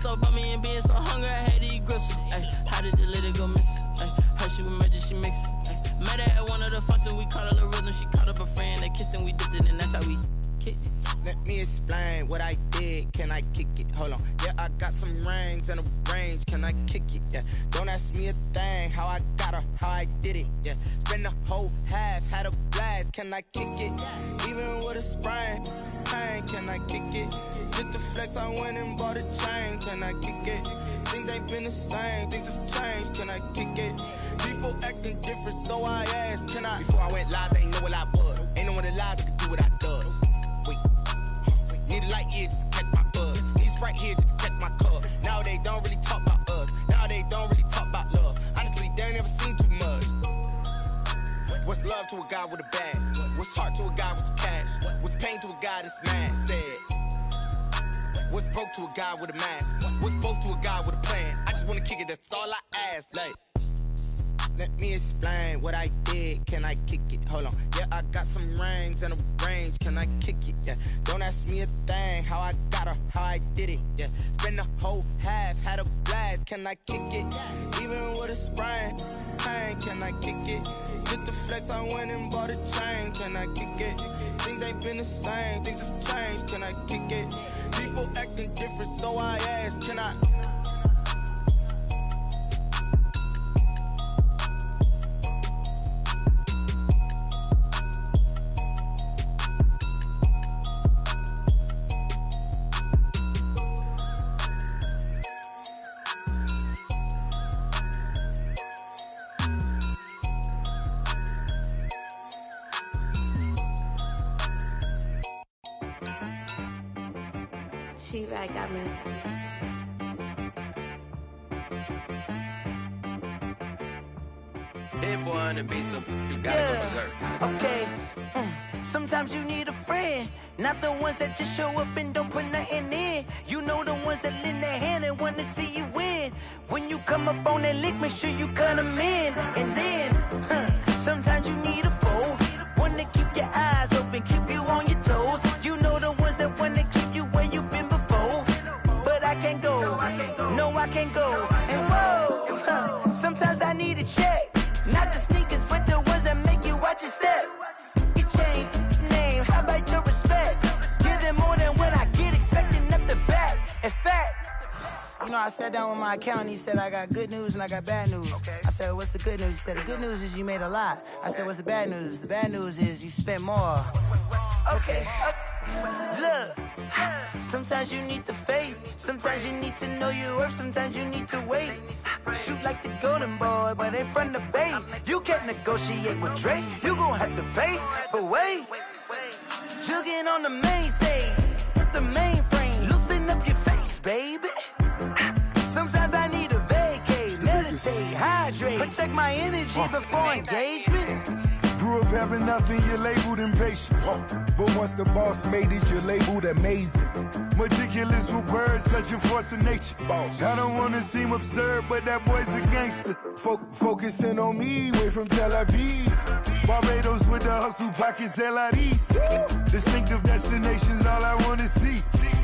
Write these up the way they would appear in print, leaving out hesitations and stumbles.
so about me and being so hungry, I had to eat gristle. Ay, how did the lady go miss? Ay, her she was magic, she mixed. Met her at one of the functions, we caught a little rhythm. She caught up a friend, they kissed and we dipped it, and that's how we kicked it. Let me explain what I did. Can I kick it? Hold on. Yeah, I got some rings and a range. Can I kick it? Yeah. Don't ask me a thing. How I got her, how I did it. Yeah. Spend the whole half, had a blast. Can I kick it? Even with a sprain. Pain, can I kick it? Just to flex, I went and bought a chain. Can I kick it? Things ain't been the same. Things have changed. Can I kick it? People acting different, so I asked, can I? Before I went live, they ain't know what I was. Ain't no one alive that could do what I does. Wait. Need a light here just to catch my buzz. Need a Sprite here just to catch my cup. Now they don't really talk about us. Now they don't really talk about love. Honestly, they ain't never seen too much. What's love to a guy with a bag? What's heart to a guy with some cash? What's pain to a guy that's mad? Said. What's broke to a guy with a mask? What's both to a guy with a plan? I just wanna kick it, that's all I ask. Like, let me explain what I did. Can I kick it? Hold on. Yeah, I got some rings and a range. Can I kick it? Yeah. Don't ask me a thing. How I got her, how I did it. Yeah. Spend the whole half, had a blast. Can I kick it? Even with a sprain. Pain, can I kick it? Just to flex, I went and bought a chain. Can I kick it? Things ain't been the same. Things have changed. Can I kick it? People acting different, so I asked, can I? T-Rag got me. Hit boy on the beat, so you gotta go berserk. Okay. Sometimes you need a friend, not the ones that just show up and don't put nothing in. You know the ones that lend their hand and want to see you win. When you come up on that lick, make sure you cut them in. And then, sometimes you need a foe, one to keep your eyes open, keep you on your toes. You know the ones that want to keep you where you've been before. But I can't go, no I can't go. And whoa, sometimes I need a check, not the sneakers, but the ones that make you watch your step. You change name, how about your respect? Give them more than what I get, expecting up the back. In fact, you know, I sat down with my accountant, he said I got good news and I got bad news. I said, what's the good news? He said, the good news is you made a lot. I said, what's the bad news? The bad news is you spent more. Okay, look, sometimes you need the faith, sometimes you need to know your worth, sometimes you need to wait. Shoot like the golden boy, but in front of the bay. You can't negotiate with Drake, you gon' have to pay. But wait, jugging on the main stage, with the mainframe, loosen up your face, baby. Sometimes I need a vacate, meditate, hydrate, protect my energy before engagement. Grew up having nothing, you're labeled impatient. But once the boss made it, you're labeled amazing. Meticulous with words, such a force of nature. I don't wanna seem absurd, but that boy's a gangster. Focusing on me, way from Tel Aviv. Barbados with the hustle pockets, LIDs. Distinctive destinations, all I wanna see.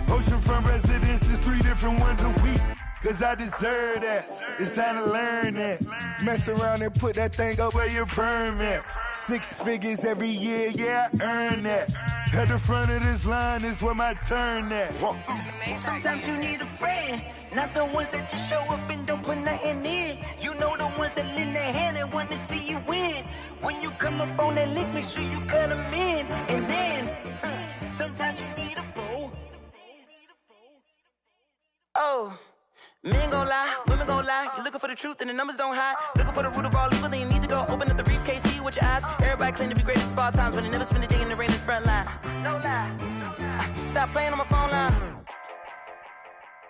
Oceanfront residences, 3 different ones a week. Cause I deserve that, it's time to learn that. Mess around and put that thing up where your perm at. 6 figures every year, yeah, I earn that. At the front of this line is where my turn at. Sometimes you need a friend, not the ones that just show up and don't put nothing in. You know the ones that lend their hand and want to see you win. When you come up on that lick, make sure you cut them in. And then, sometimes you need a foe. Oh. Men gon' lie, women gon' lie. You're looking for the truth and the numbers don't hide. Looking for the root of all evil, then you need to go open up the briefcase, see with your eyes. Everybody claim to be greatest of all times, but they never spend a day in the rain in the front line. No lie. Stop playing on my phone line.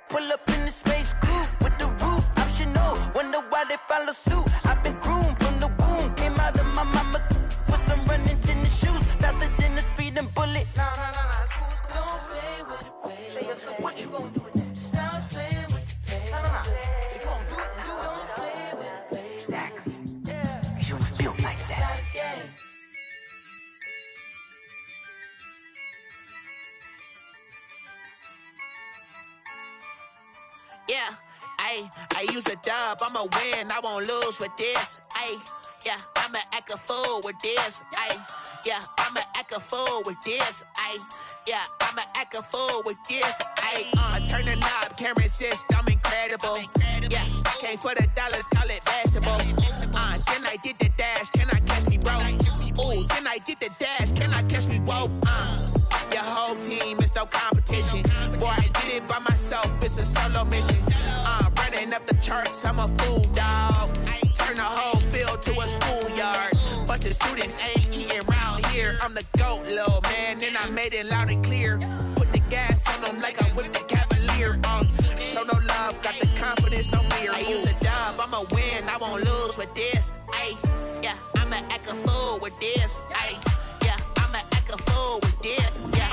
Pull up in the space coupe with the roof optional. Wonder why they follow suit. I've been groomed from the womb. Came out of my mama with some running tennis shoes. Faster than the speeding bullet. No, it's cool, it's cool. Don't play with it, baby. Say, what you gon' do with it? Stop playing with it. If you gon' do it, then you don't play with it, baby. Exactly. Yeah. You was built like that. Yeah, I use a dub, I'ma win, I won't lose with this. Yeah, I'ma act a fool with this. Yeah, I'ma act a fool with this. Yeah, I'ma act a fool with this. I turn the knob, can't resist, I'm incredible. Yeah, came for the dollars, call it vegetable. Then I did the dash, can I catch me, bro? Ooh, then I did the dash, can I catch me, whoa? Your whole team is no competition. Boy, I did it by myself, it's a solo mission. Running up the charts, I'm a fool, dog. Turn the whole field to a schoolyard. Bunch of students ain't eating round here. I'm the GOAT, little man, and I made it loud and clear. Put the gas on them like I'm with the Cavalier. Show no love, got the confidence, no fear. I use a dub, I'ma win, I won't lose with this. Yeah, I'ma act a fool with this. Yeah, I'ma act a fool with this. Yeah,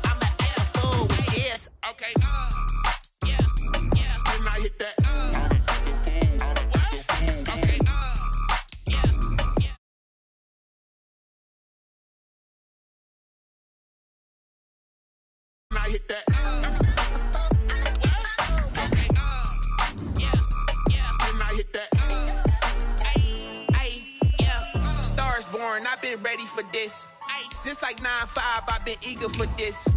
I'ma act a fool with this. Okay, yeah, then I hit that. I hit that. Then I hit that. Yeah. Stars born, I've been ready for this. Since like 9-5, I've been eager for this.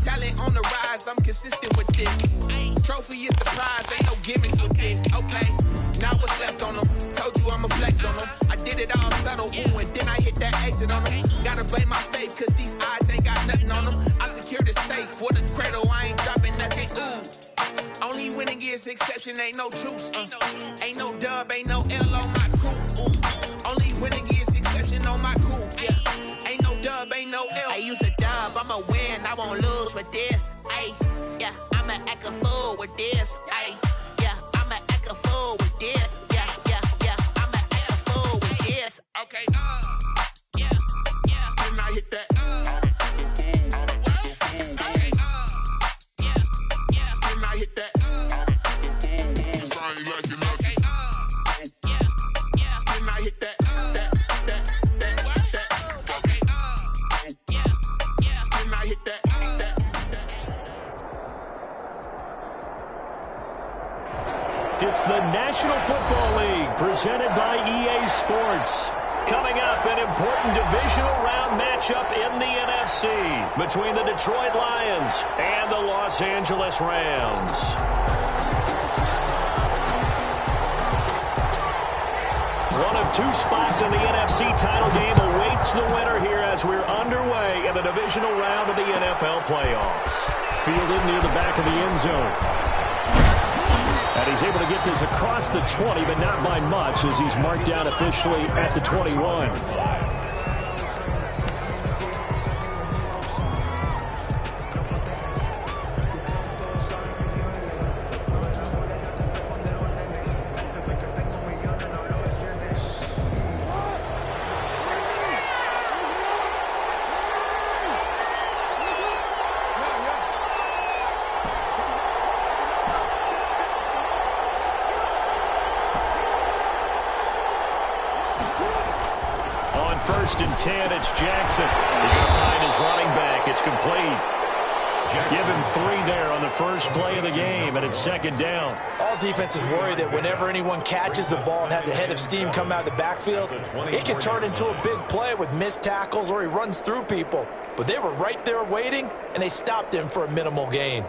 Talent on the rise, I'm consistent with this. Trophy is the prize, ain't no gimmicks with this. Okay, now what's left on them? Told you I'ma flex on them. I did it all subtle, ooh, and then I hit that exit on them. Gotta blame my faith, cause these odds ain't got nothing on them. I secured the safe for the cradle, I ain't dropping nothing. Only winning is exception, ain't no truce. Ain't no dub, ain't no L on my crew. Only winning is exception on my crew. Yeah, ain't no dub, ain't no L. I use a dub, I'ma win, I won't lose with this. Yeah, I'ma act a fool with this. Yeah, I'ma act a fool with this. Yeah, I'ma act a fool with this. Okay, yeah, then I hit that. Hit that. Sorry, like you know. Then I hit that. Okay. Then I hit that. It's the National Football League presented by EA Sports. Coming up, an important divisional round matchup in the NFC between the Detroit Lions and the Los Angeles Rams. One of two spots in the NFC title game awaits the winner here as we're underway in the divisional round of the NFL playoffs. Fielded near the back of the end zone. And he's able to get this across the 20, but not by much as he's marked down officially at the 21. First and 10, it's Jackson. He's going to find his running back. It's complete. Give him 3 there on the first play of the game, and it's second down. All defenses worry that whenever anyone catches the ball and has a head of steam come out of the backfield, it can turn into a big play with missed tackles or he runs through people. But they were right there waiting, and they stopped him for a minimal gain.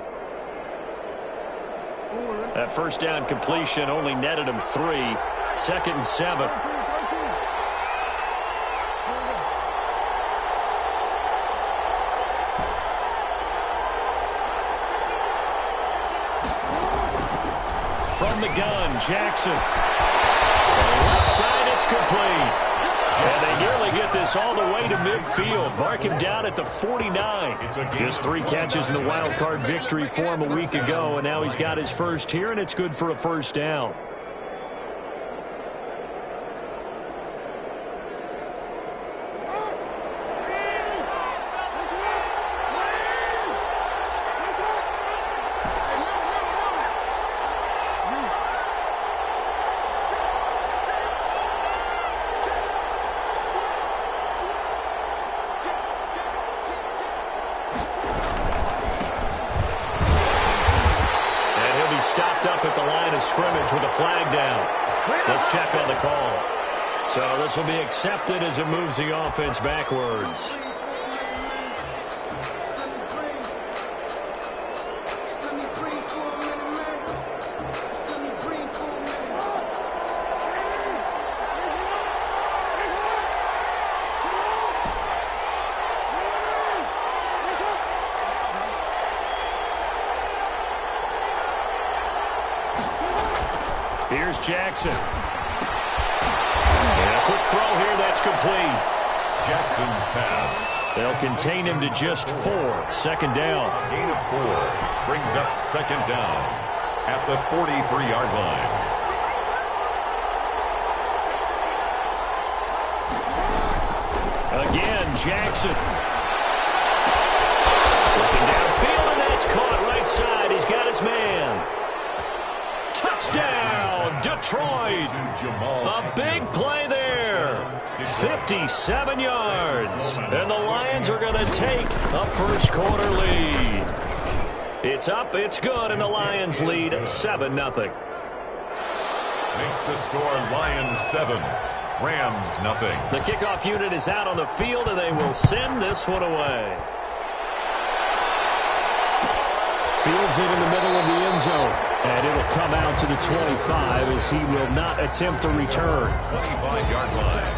That first down completion only netted him 3. Second and 7. From the gun, Jackson. From the left side, it's complete. And they nearly get this all the way to midfield. Mark him down at the 49. Just 3 catches in the wild card victory for him a week ago, and now he's got his first here, and it's good for a first down. stopped up at the line of scrimmage with a flag down. Let's check on the call. So this will be accepted as it moves the offense backwards. Here's Jackson. And a quick throw here, that's complete. Jackson's pass. They'll contain him to just 4. Second down. Gain of 4 brings up second down at the 43-yard line. Again, Jackson. Looking downfield, and that's caught right side. He's got his man. Touchdown, Detroit. A big play there. 57 yards. And the Lions are going to take a first quarter lead. It's up, it's good, and the Lions lead 7-0. Makes the score Lions 7, Rams nothing. The kickoff unit is out on the field, and they will send this one away. Fields it in the middle of the end zone. And it'll come out to the 25 as he will not attempt to return. 25-yard line.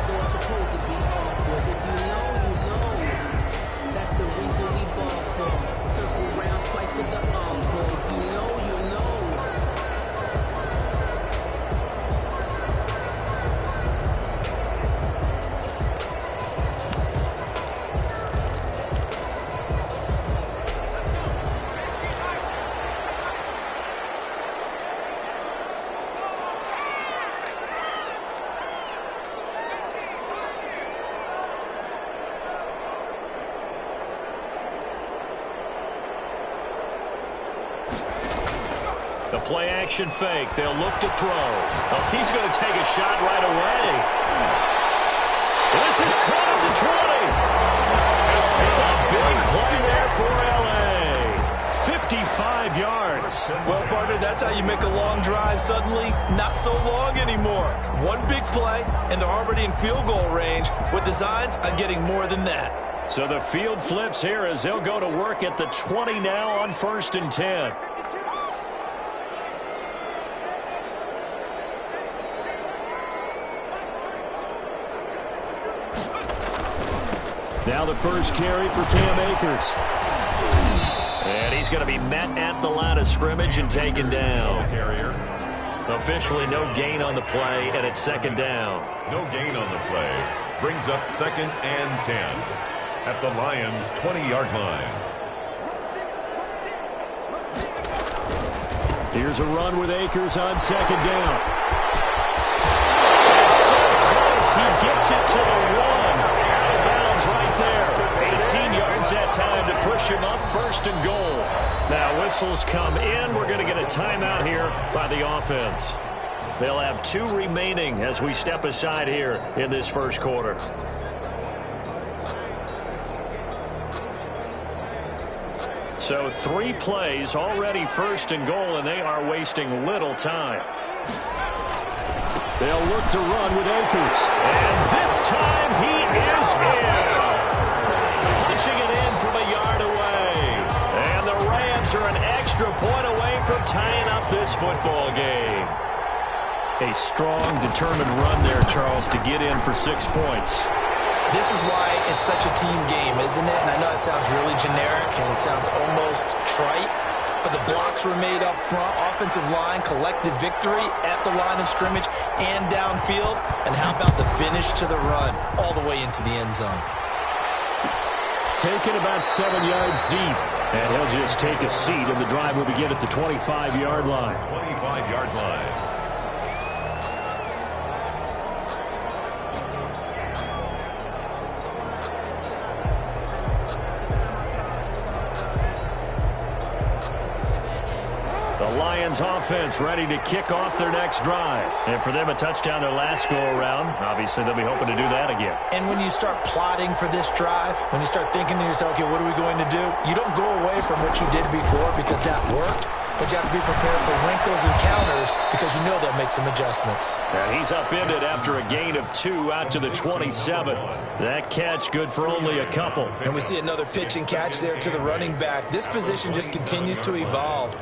The play action fake. They'll look to throw. Oh, he's going to take a shot right away. This is caught at the 20. A big play there for L.A. 55 yards. Well, partner, that's how you make a long drive suddenly not so long anymore. One big play, and they're already in field goal range with designs on getting more than that. So the field flips here as they'll go to work at the 20 now on 1st and 10. Now the first carry for Cam Akers. And he's going to be met at the line of scrimmage and taken down. Officially no gain on the play, and it's second down. No gain on the play. Brings up 2nd and 10 at the Lions' 20-yard line. Here's a run with Akers on second down. So close, he gets it to the 1. Right there. 18 yards that time to push him up 1st and goal. Now whistles come in. We're going to get a timeout here by the offense. They'll have 2 remaining as we step aside here in this first quarter. So 3 plays already 1st and goal, and they are wasting little time. They'll look to run with Akers. And this time he is in. Punching it in from a yard away. And the Rams are an extra point away from tying up this football game. A strong, determined run there, Charles, to get in for 6 points. This is why it's such a team game, isn't it? And I know it sounds really generic and it sounds almost trite. But the blocks were made up front, offensive line, collected victory at the line of scrimmage and downfield. And how about the finish to the run all the way into the end zone? Taken about 7 yards deep. And he'll just take a seat, and the drive will begin at the 25-yard line. 25-yard line. The Lions offense ready to kick off their next drive. And for them, a touchdown their last go-around. Obviously, they'll be hoping to do that again. And when you start plotting for this drive, when you start thinking to yourself, okay, what are we going to do? You don't go away from what you did before because that worked. but you have to be prepared for wrinkles and counters because you know they'll make some adjustments. And he's upended after a gain of 2 out to the 27. That catch good for only a couple. And we see another pitch and catch there to the running back. This position just continues to evolve.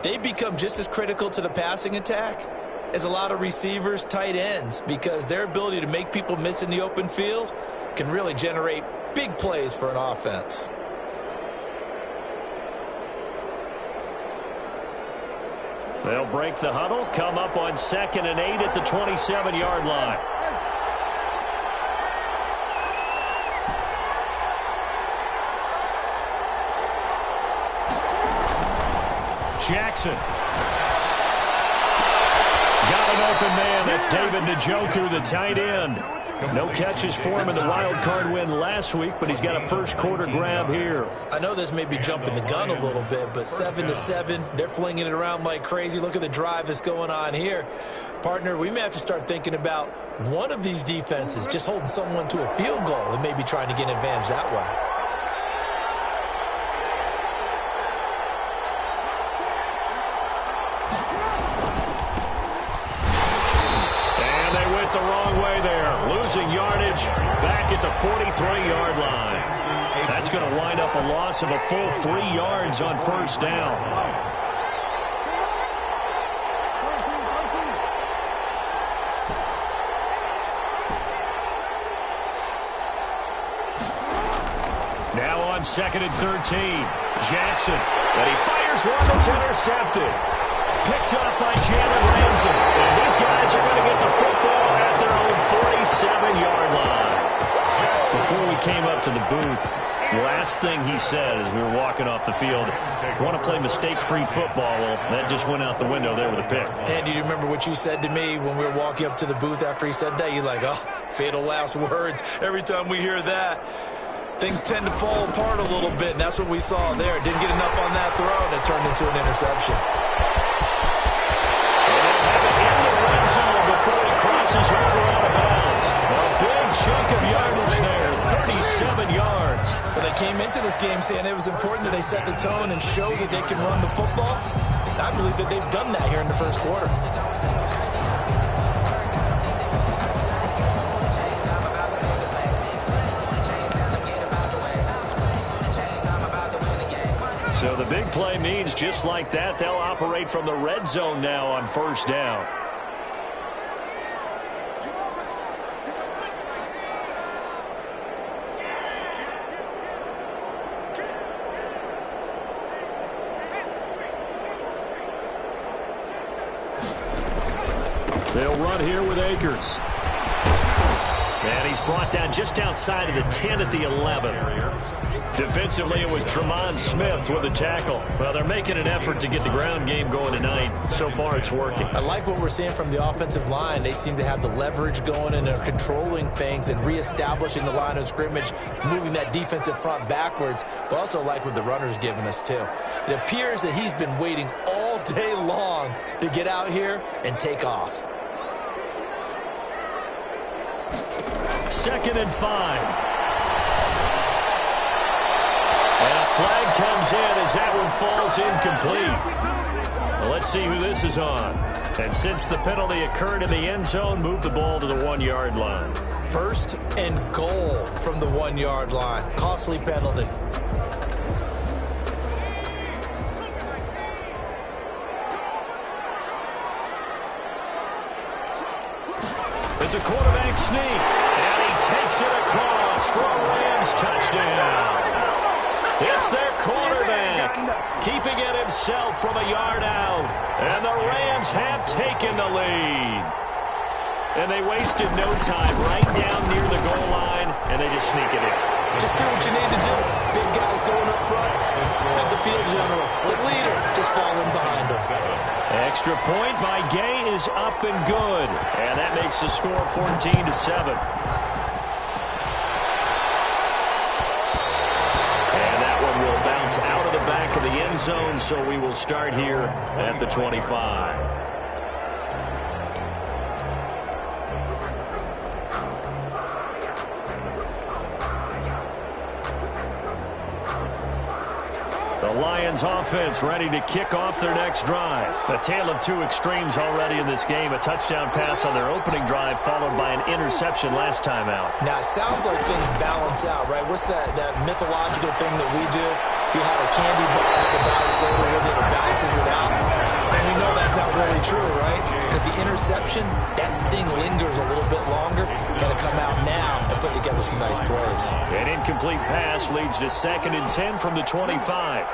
They become just as critical to the passing attack as a lot of receivers, tight ends, because their ability to make people miss in the open field can really generate big plays for an offense. They'll break the huddle, come up on 2nd and 8 at the 27-yard line. Jackson. Got an open man. That's David Njoku, the tight end. No catches for him in the wild card win last week, but he's got a first quarter grab here. I know this may be jumping the gun a little bit, but 7-7, they're flinging it around like crazy. Look at the drive that's going on here. Partner, we may have to start thinking about one of these defenses just holding someone to a field goal and maybe trying to get an advantage that way. The wrong way there, losing yardage back at the 43-yard line. That's going to wind up a loss of a full 3 yards on first down. Now on 2nd and 13, Jackson, and he fires one that's intercepted. Picked up by Jalen Ramsey. And these guys are going to get the football at their own 47-yard line. Before we came up to the booth, last thing he said as we were walking off the field, want to play mistake-free football. Well, that just went out the window there with a pick. Andy, do you remember what you said to me when we were walking up to the booth after he said that? You're like, oh, fatal last words. Every time we hear that, things tend to fall apart a little bit, and that's what we saw there. Didn't get enough on that throw, and it turned into an interception. Before he crosses over out of bounds. A big chunk of yardage there, 37 yards. When they came into this game saying it was important that they set the tone and show that they can run the football, I believe that they've done that here in the first quarter. So the big play means just like that, they'll operate from the red zone now on first down. They'll run here with Akers. And he's brought down just outside of the 10 at the 11. Defensively, it was Tremont Smith with the tackle. Well, they're making an effort to get the ground game going tonight. So far, it's working. I like what we're seeing from the offensive line. They seem to have the leverage going, and they're controlling things and reestablishing the line of scrimmage, moving that defensive front backwards, but also like what the runner's giving us, too. It appears that he's been waiting all day long to get out here and take off. 2nd and 5. And a flag comes in as that one falls incomplete. Well, let's see who this is on. And since the penalty occurred in the end zone, move the ball to the 1-yard line. 1st and goal from the 1-yard line. Costly penalty. It's a quarterback sneak, and he takes it across for a Rams touchdown. It's their quarterback, keeping it himself from a yard out, and the Rams have taken the lead. And they wasted no time, right down near the goal line, and they just sneak it in. Just do what you need to do. Big guys going up front, have the field general, the leader, just falling behind him. Extra point by Gay is up and good. And that makes the score 14-7. And that one will bounce out of the back of the end zone, so we will start here at the 25. The Lions offense ready to kick off their next drive. A tale of two extremes already in this game. A touchdown pass on their opening drive followed by an interception last time out. Now, it sounds like things balance out, right? What's that mythological thing that we do? If you have a candy bar with a diet soda with it, it balances it out. And we know that's not really true, right? Because the interception, that sting lingers a little bit longer. Got to come out now and put together some nice plays. An incomplete pass leads to 2nd and 10 from the 25.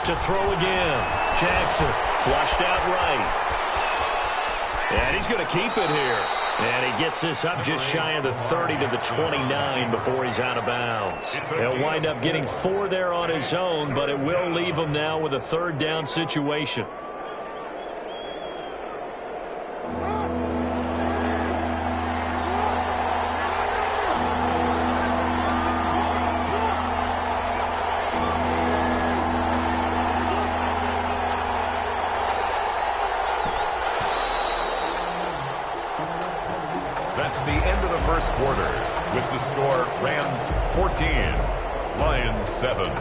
To throw again. Jackson flushed out right. And he's going to keep it here. And he gets this up just shy of the 30 to the 29 before he's out of bounds. He'll wind up getting 4 there on his own, but it will leave him now with a 3rd down situation. That's the end of the first quarter with the score Rams 14, Lions 7.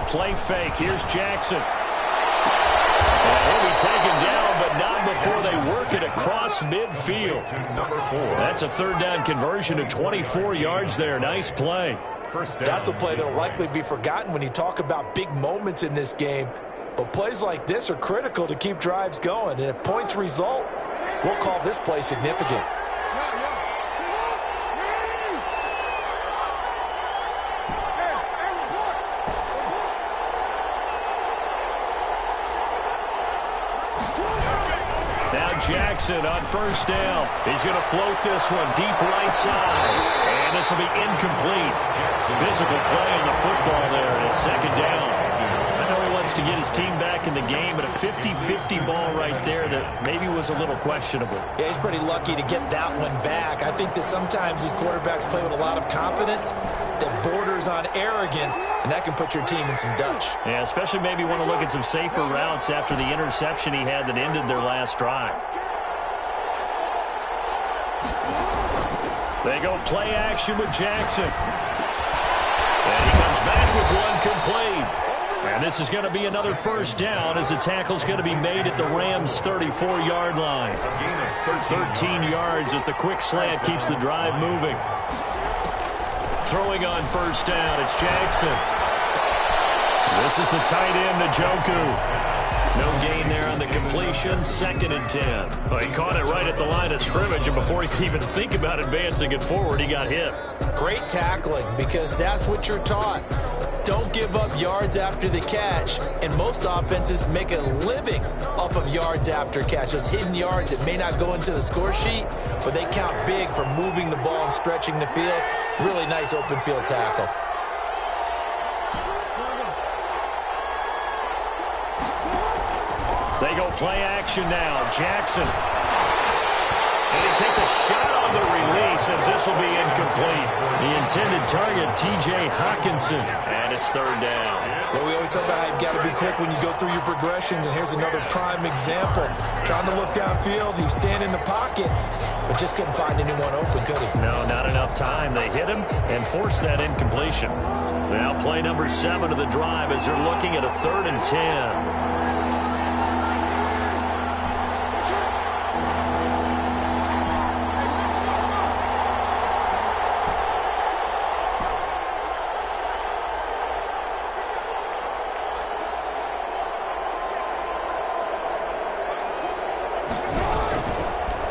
Play fake. Here's Jackson. And he'll be taken down, but not before they work it across midfield. Number 4. That's a 3rd down conversion of 24 yards there. Nice play. First down. That's a play that will likely be forgotten when you talk about big moments in this game. But plays like this are critical to keep drives going. And if points result, we'll call this play significant. Jackson on 1st down. He's going to float this one deep right side. And this will be incomplete. Physical play on the football there, and it's 2nd down. I know he wants to get his team back in the game, but a 50-50 ball right there that maybe was a little questionable. Yeah, he's pretty lucky to get that one back. I think that sometimes these quarterbacks play with a lot of confidence that borders on arrogance, and that can put your team in some Dutch. Yeah, especially maybe want to look at some safer routes after the interception he had that ended their last drive. They go play action with Jackson. And he comes back with one complete. And this is going to be another 1st down as the tackle's going to be made at the Rams' 34-yard line. 13 yards as the quick slant keeps the drive moving. Throwing on 1st down, it's Jackson. This is the tight end, Njoku. No gain there on the completion, 2nd and 10. Well, he caught it right at the line of scrimmage, and before he could even think about advancing it forward, he got hit. Great tackling, because that's what you're taught. Don't give up yards after the catch, and most offenses make a living off of yards after catch. Those hidden yards that may not go into the score sheet, but they count big for moving the ball and stretching the field. Really nice open field tackle. They go play action now. Jackson. And he takes a shot on the release as this will be incomplete. The intended target, T.J. Hawkinson. And it's 3rd down. Well, we always talk about how you've got to be quick when you go through your progressions, and here's another prime example. Trying to look downfield, he was standing in the pocket, but just couldn't find anyone open, could he? No, not enough time. They hit him and forced that incompletion. Now play number 7 of the drive as they're looking at a 3rd and 10.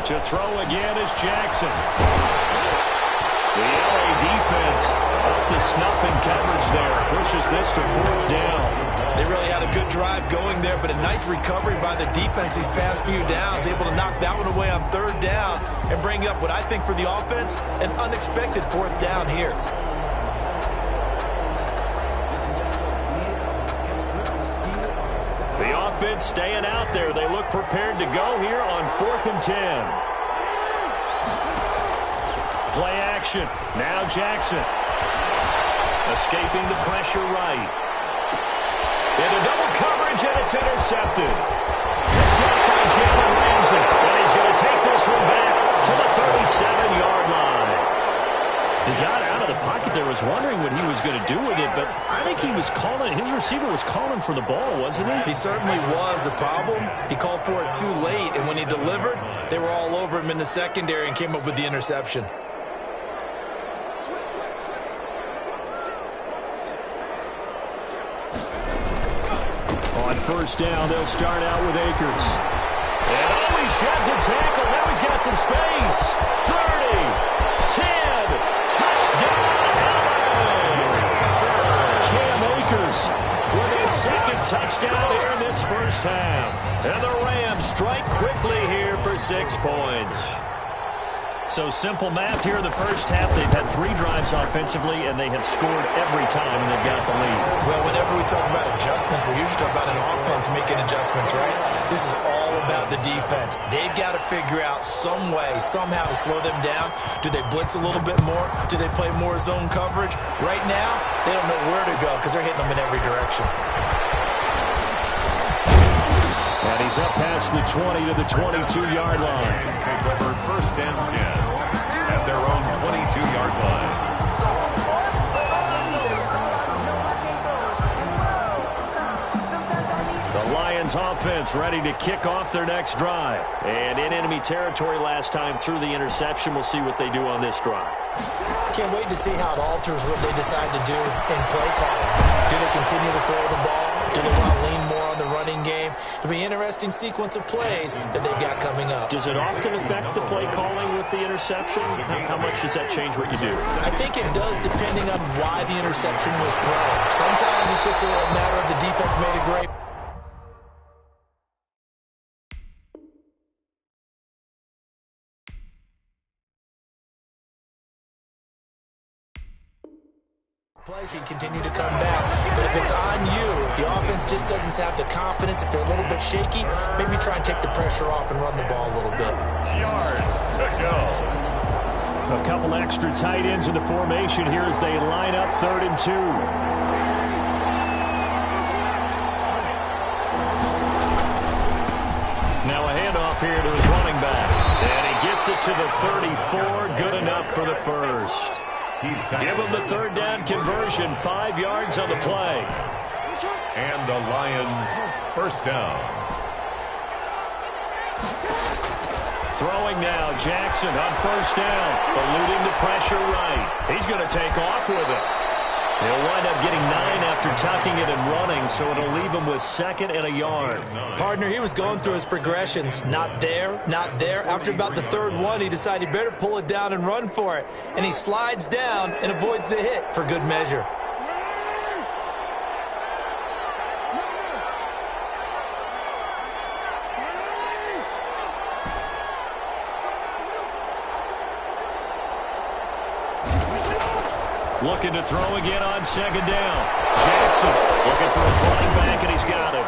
To throw again is Jackson. The LA defense up to snuff in coverage there. Pushes this to 4th down. They really had a good drive going there, but a nice recovery by the defense these past few downs. Able to knock that one away on 3rd down and bring up what I think for the offense, an unexpected 4th down here. offense staying out there. They look prepared to go here on 4th and 10. Play action. Now Jackson. Escaping the pressure right. Into double coverage, and it's intercepted. Picked up by Jalen Ramsey. And he's going to take this one back to the 37-yard line. He got out of the pocket there, was wondering what he was going to do with it, but I think he was calling, his receiver was calling for the ball, wasn't he? He certainly was. The problem, he called for it too late, and when he delivered, they were all over him in the secondary and came up with the interception. On first down, they'll start out with Akers. And he sheds a tackle. Now he's got some space. 30, 10, touchdown, Cam Akers with his second touchdown here in this first half. And the Rams strike quickly here for 6 points. So simple math here in the first half. They've had 3 drives offensively, and they have scored every time, and they've got the lead. Well, whenever we talk about adjustments, we usually talk about an offense making adjustments, right? This is all about the defense. They've got to figure out some way, somehow to slow them down. Do they blitz a little bit more? Do they play more zone coverage? Right now, they don't know where to go because they're hitting them in every direction. And he's up past the 20 to the 22-yard line. Take over 1st and 10 at their own 22-yard line. The Lions offense ready to kick off their next drive. And in enemy territory last time through the interception. We'll see what they do on this drive. Can't wait to see how it alters what they decide to do in play calling. Do they continue to throw the ball? Do they want to lean more on the running game? It'll be an interesting sequence of plays that they've got coming up. Does it often affect the play calling with the interception? How much does that change what you do? I think it does depending on why the interception was thrown. Sometimes it's just a matter of the defense made a great plays, he continue to come back. But if it's on you, if the offense just doesn't have the confidence, if they're a little bit shaky, maybe try and take the pressure off and run the ball a little bit. Yards to go. A couple extra tight ends in the formation here as they line up 3rd and 2. Now a handoff here to his running back. And he gets it to the 34. Good enough for the first. Give him the 3rd down conversion. 5 yards on the play. And the Lions 1st down. Throwing now, Jackson on 1st down. Eluding the pressure right. He's going to take off with it. He'll wind up getting 9 after tucking it and running, so it'll leave him with 2nd and a yard. Partner, he was going through his progressions. Not there, not there. After about the 3rd one, he decided he better pull it down and run for it. And he slides down and avoids the hit for good measure. Looking to throw again on 2nd down. Jackson looking for his running back, and he's got it.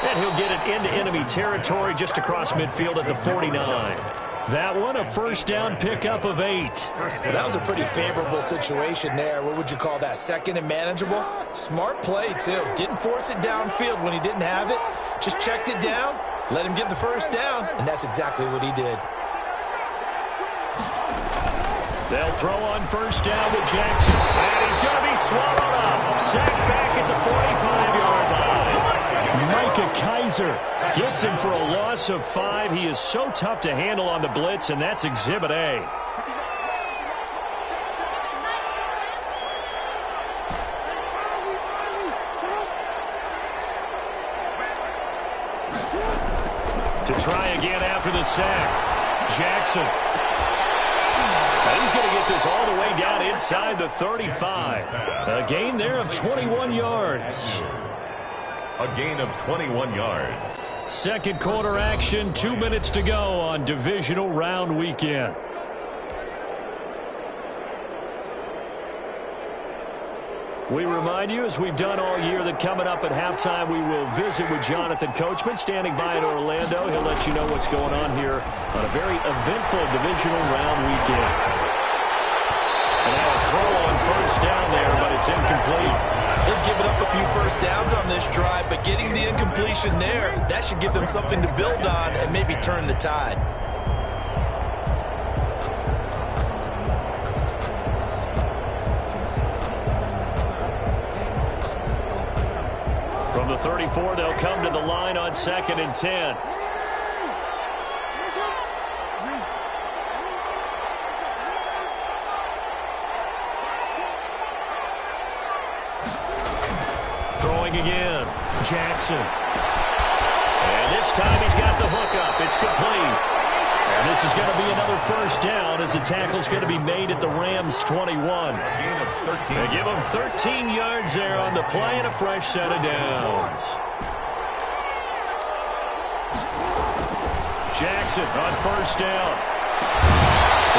And he'll get it into enemy territory just across midfield at the 49. That one, a 1st down pickup of 8. Well, that was a pretty favorable situation there. What would you call that? 2nd and manageable? Smart play, too. Didn't force it downfield when he didn't have it. Just checked it down, let him get the 1st down, and that's exactly what he did. They'll throw on 1st down with Jackson. And he's going to be swallowed up. Sacked back at the 45-yard line. Micah Kiser gets him for a loss of 5. He is so tough to handle on the blitz, and that's Exhibit A. To try again after the sack. Jackson. He's going to get this all the way down inside the 35. A gain there of 21 yards. A gain of 21 yards. 2nd quarter action, 2 minutes to go on divisional round weekend. We remind you, as we've done all year, that coming up at halftime, we will visit with Jonathan Coachman, standing by in Orlando. He'll let you know what's going on here on a very eventful divisional round weekend. And now a throw on first down there, but it's incomplete. They've given up a few first downs on this drive, but getting the incompletion there, that should give them something to build on and maybe turn the tide. From the 34, they'll come to the line on 2nd and 10. Throwing again, Jackson. And this time he's got the hookup. It's complete. And this is going to be another first down as the tackle's going to be made at the Rams' 21. They give them 13 yards there on the play and a fresh set of downs. Jackson on first down.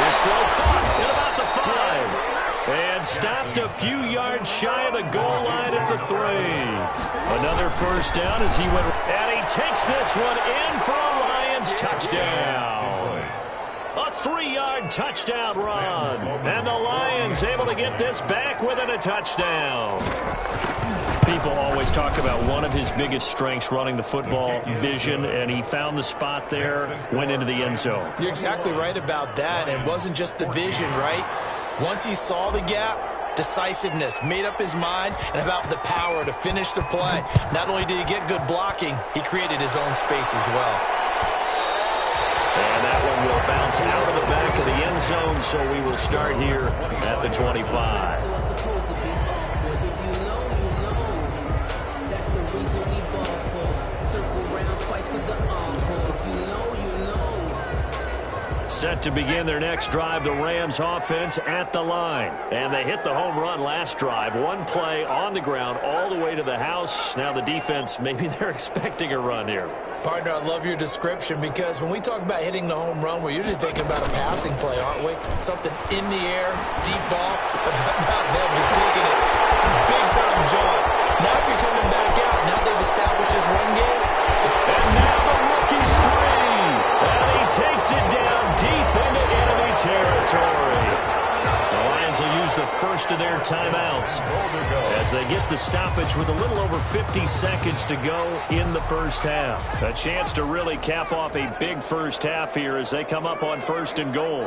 His throw caught at about the 5. And stopped a few yards shy of the goal line at the 3. Another first down as he went. And he takes this one in for a Lions touchdown. A 3-yard touchdown run. And the Lions able to get this back within a touchdown. People always talk about one of his biggest strengths, running the football, vision, and he found the spot there, went into the end zone. You're exactly right about that. And it wasn't just the vision, right? Once he saw the gap, decisiveness, made up his mind, and about the power to finish the play. Not only did he get good blocking, he created his own space as well. And that one will bounce out of the back of the end zone, so we will start here at the 25. Set to begin their next drive, the Rams offense at the line. And they hit the home run last drive. One play on the ground all the way to the house. Now the defense, maybe they're expecting a run here. Partner, I love your description because when we talk about hitting the home run, we're usually thinking about a passing play, aren't we? Something in the air, deep ball, but how about them just taking it big-time jaunt. Now if you're coming back out, now they've established this run game. And now the rookie's free. And he takes it down deep into enemy territory. The Lions will use the first of their timeouts as they get the stoppage with a little over 50 seconds to go in the first half. A chance to really cap off a big first half here as they come up on 1st and goal.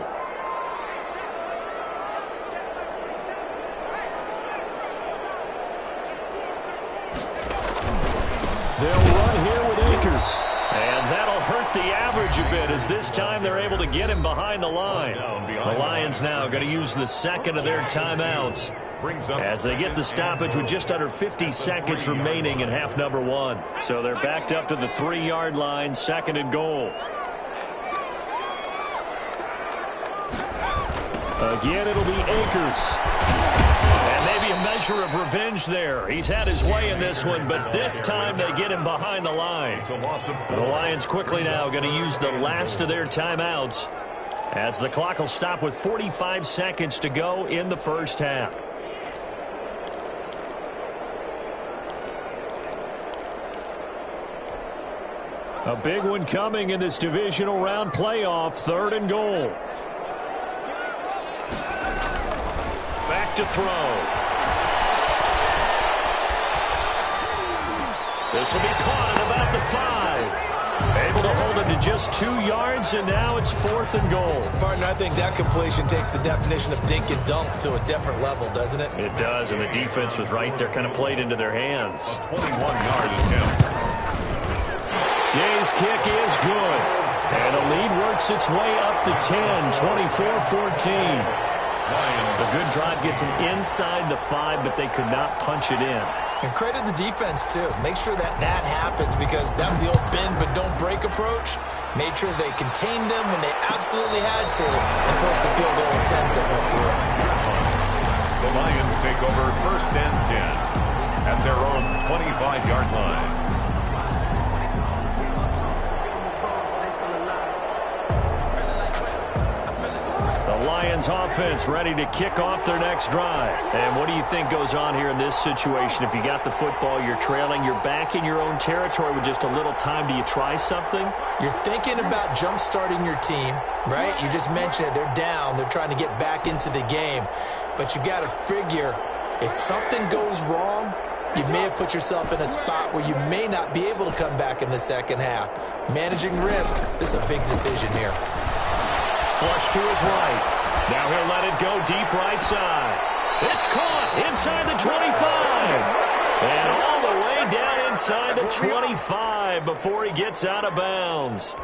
They'll run here with Akers. And that'll hurt the average a bit as this time they're able to get him behind the line. The Lions now going to use the second of their timeouts as they get the stoppage with just under 50 seconds remaining in half number 1. So they're backed up to the 3-yard line, 2nd and goal. Again, it'll be Akers. And maybe a measure of revenge there. He's had his way in this one, but this time they get him behind the line. The Lions quickly now going to use the last of their timeouts as the clock will stop with 45 seconds to go in the first half. A big one coming in this divisional round playoff, 3rd and goal. Back to throw. This will be caught at about the 5. Able to hold it to just 2 yards, and now it's 4th and goal. Partner, I think that completion takes the definition of dink and dunk to a different level, doesn't it? It does, and the defense was right there, kind of played into their hands. A 21-yard attempt. Gay's kick is good. And the lead works its way up to 10, 24-14. A good drive gets them inside the 5, but they could not punch it in. And credit the defense, too. Make sure that that happens because that was the old bend but don't break approach. Made sure they contained them when they absolutely had to and forced the field goal attempt that went through. The Lions take over 1st and 10 at their own 25-yard line. The Lions Lions offense ready to kick off their next drive. And what do you think goes on here in this situation? If you got the football, you're trailing, you're back in your own territory with just a little time. Do you try something? You're thinking about jump-starting your team, right? You just mentioned it. They're down. They're trying to get back into the game. But you got to figure if something goes wrong, you may have put yourself in a spot where you may not be able to come back in the second half. Managing risk, this is a big decision here. Flush to his right. Now he'll let it go deep right side. It's caught inside the 25. And all the way down inside the 25 before he gets out of bounds.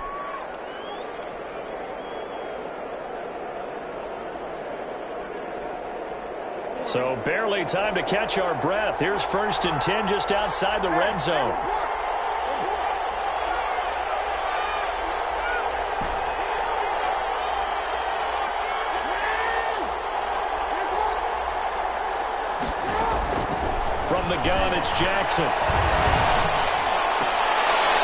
So barely time to catch our breath. Here's 1st and 10 just outside the red zone. From the gun, it's Jackson.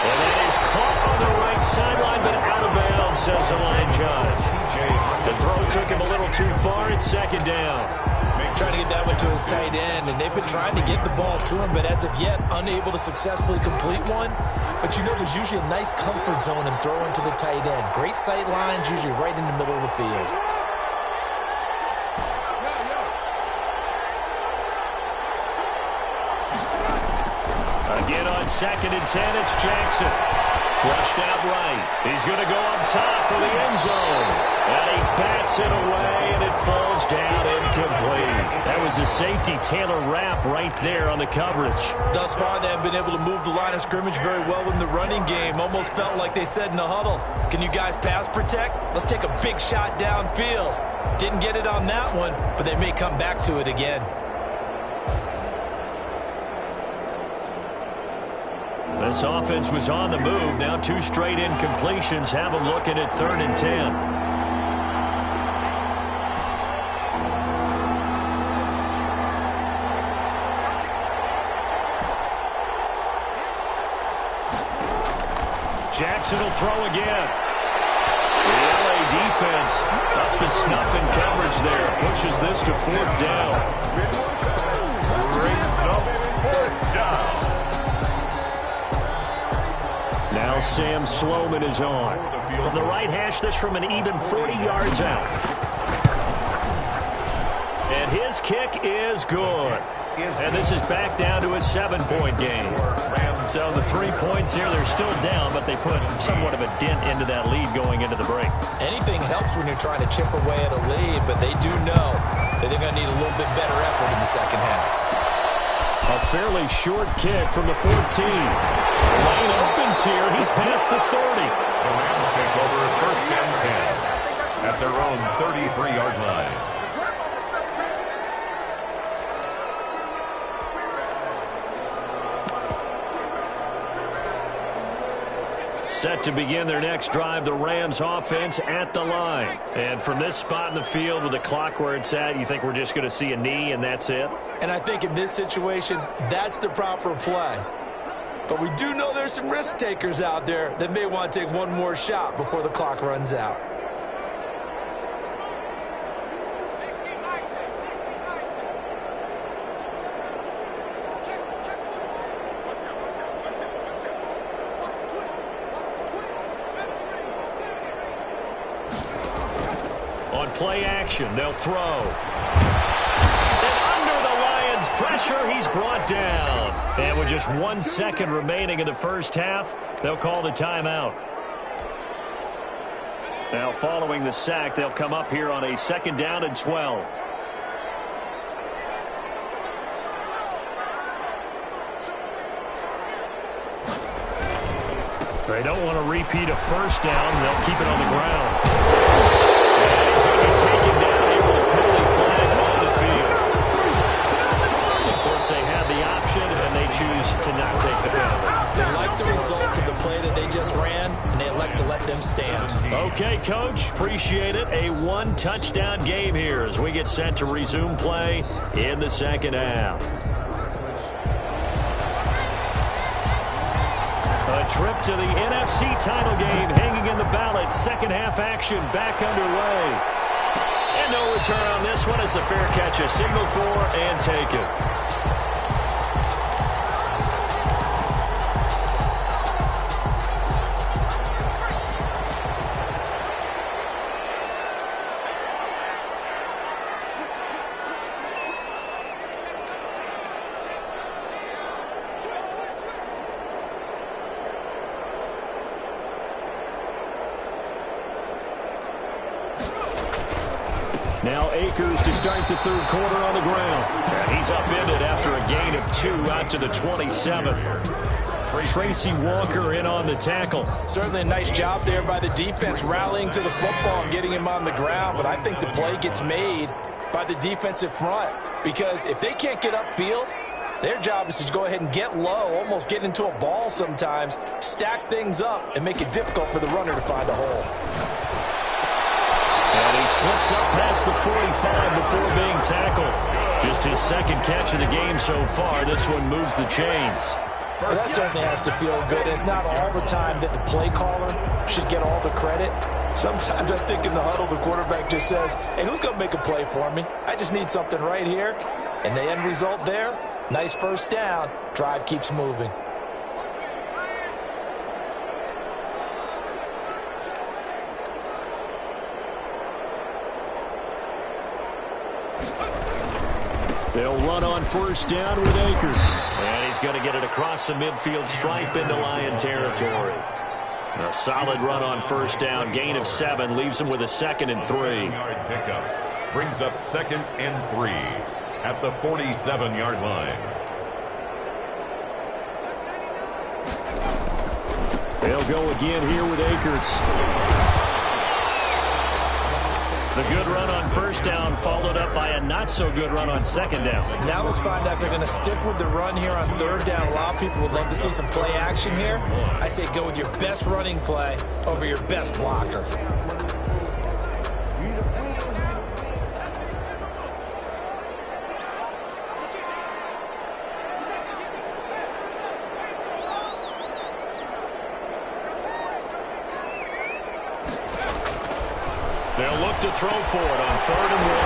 And that is caught on the right sideline, but out of bounds, says the line judge. The throw took him a little too far. It's 2nd down. Trying to get that one to his tight end, and they've been trying to get the ball to him, but as of yet, unable to successfully complete one. But you know there's usually a nice comfort zone in throwing to the tight end. Great sight lines, usually right in the middle of the field. Again on 2nd and 10, it's Jackson. Flushed out right. He's going to go up top for the end zone. And he bats it away, and it falls down incomplete. That was a safety Taylor Rapp right there on the coverage. Thus far, they have been able to move the line of scrimmage very well in the running game. Almost felt like they said in the huddle, can you guys pass protect? Let's take a big shot downfield. Didn't get it on that one, but they may come back to it again. This offense was on the move. Now 2 straight incompletions have them looking at 3rd and 10. Jackson will throw again. The LA defense up to snuff in coverage there. Pushes this to 4th down. Brings up 4th down. Now Sam Sloman is on. From the right hash, this from an even 40 yards out. And his kick is good. And this is back down to a 7-point game. So the 3 points here, they're still down, but they put somewhat of a dent into that lead going into the break. Anything helps when you're trying to chip away at a lead, but they do know that they're going to need a little bit better effort in the second half. A fairly short kick from the 14. Lane opens here. He's past the 30. The Rams take over 1st and 10 at their own 33-yard line. Set to begin their next drive, the Rams offense at the line. And from this spot in the field with the clock where it's at, you think we're just going to see a knee and that's it? And I think in this situation, that's the proper play. But we do know there's some risk takers out there that may want to take one more shot before the clock runs out. On play action, they'll throw. And under the Lions' pressure, he's brought down. And with just 1 second remaining in the first half, they'll call the timeout. Now, following the sack, they'll come up here on a 2nd down and 12. They don't want to repeat a 1st down. They'll keep it on the ground. And he's going to be taken down here with a penalty flag on the field. Of course, they have the option, and they choose to not take the penalty. They like the result of the play that they just ran, and they elect to let them stand. Okay, Coach. Appreciate it. A 1-touchdown game here as we get set to resume play in the second half. A trip to the NFC title game hanging in the balance. Second half action back underway. And And no return on this one as the fair catch is signaled for and taken. Now Akers to start the third quarter on the ground. And he's upended after a gain of 2 out to the 27. Tracy Walker in on the tackle. Certainly a nice job there by the defense rallying to the football and getting him on the ground. But I think the play gets made by the defensive front. Because if they can't get upfield, their job is to go ahead and get low, almost get into a ball sometimes, stack things up, and make it difficult for the runner to find a hole. And he slips up past the 45 before being tackled. Just his second catch of the game so far. This one moves the chains. Well, that certainly has to feel good. It's not all the time that the play caller should get all the credit. Sometimes I think in the huddle, the quarterback just says, hey, who's going to make a play for me? I just need something right here. And the end result there, nice first down. Drive keeps moving. They'll run on first down with Akers. And he's going to get it across the midfield stripe into Lion territory. A solid run on first down. Gain of 7 leaves him with a 2nd and 3. Pickup brings up 2nd and 3 at the 47-yard line. They'll go again here with Akers. The good run on first down followed up by a not-so-good run on second down. Now let's find out if they're going to stick with the run here on third down. A lot of people would love to see some play action here. I say go with your best running play over your best blocker. They'll look to throw for it on 3rd and 1.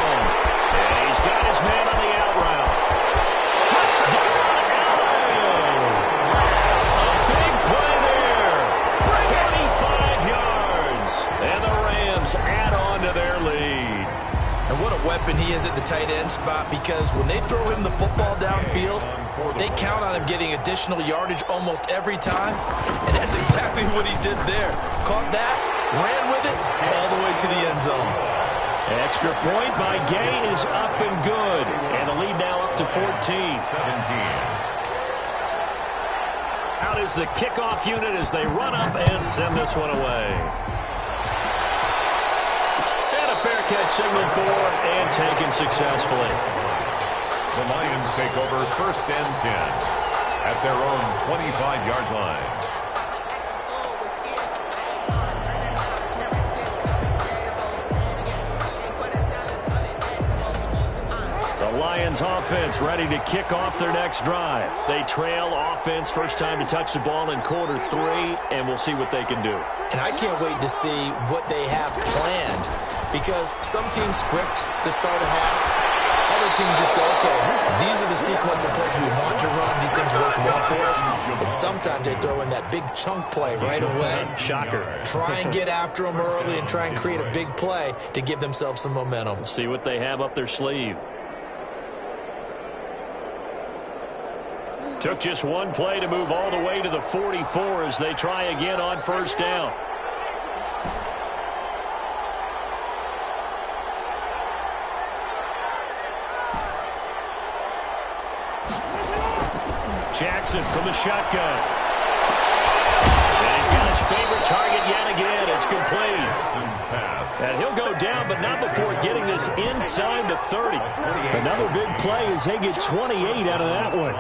And he's got his man on the out route. Touchdown, Allen! A big play there. 45 yards. And the Rams add on to their lead. And what a weapon he is at the tight end spot, because when they throw him the football downfield, they count on him getting additional yardage almost every time. And that's exactly what he did there. Caught that, ran with it, all the way to the end zone. Extra point by Gay is up and good. And the lead now up to 14. 17. Out is the kickoff unit as they run up and send this one away. And a fair catch signaled for and taken successfully. The Lions take over 1st and 10 at their own 25-yard line. The Lions offense ready to kick off their next drive. They trail offense, first time to touch the ball in quarter 3, and we'll see what they can do. And I can't wait to see what they have planned, because some teams script to start a half. Other teams just go, okay, these are the sequence of plays we want to run. These things worked well for us. And sometimes they throw in that big chunk play right away. Shocker. Try and get after them early and try and create a big play to give themselves some momentum. We'll see what they have up their sleeve. Took just one play to move all the way to the 44 as they try again on first down. Jackson from the shotgun. And he's got his favorite target yet again. It's complete. And he'll go down, but not before getting this inside the 30. Another big play as they get 28 out of that one.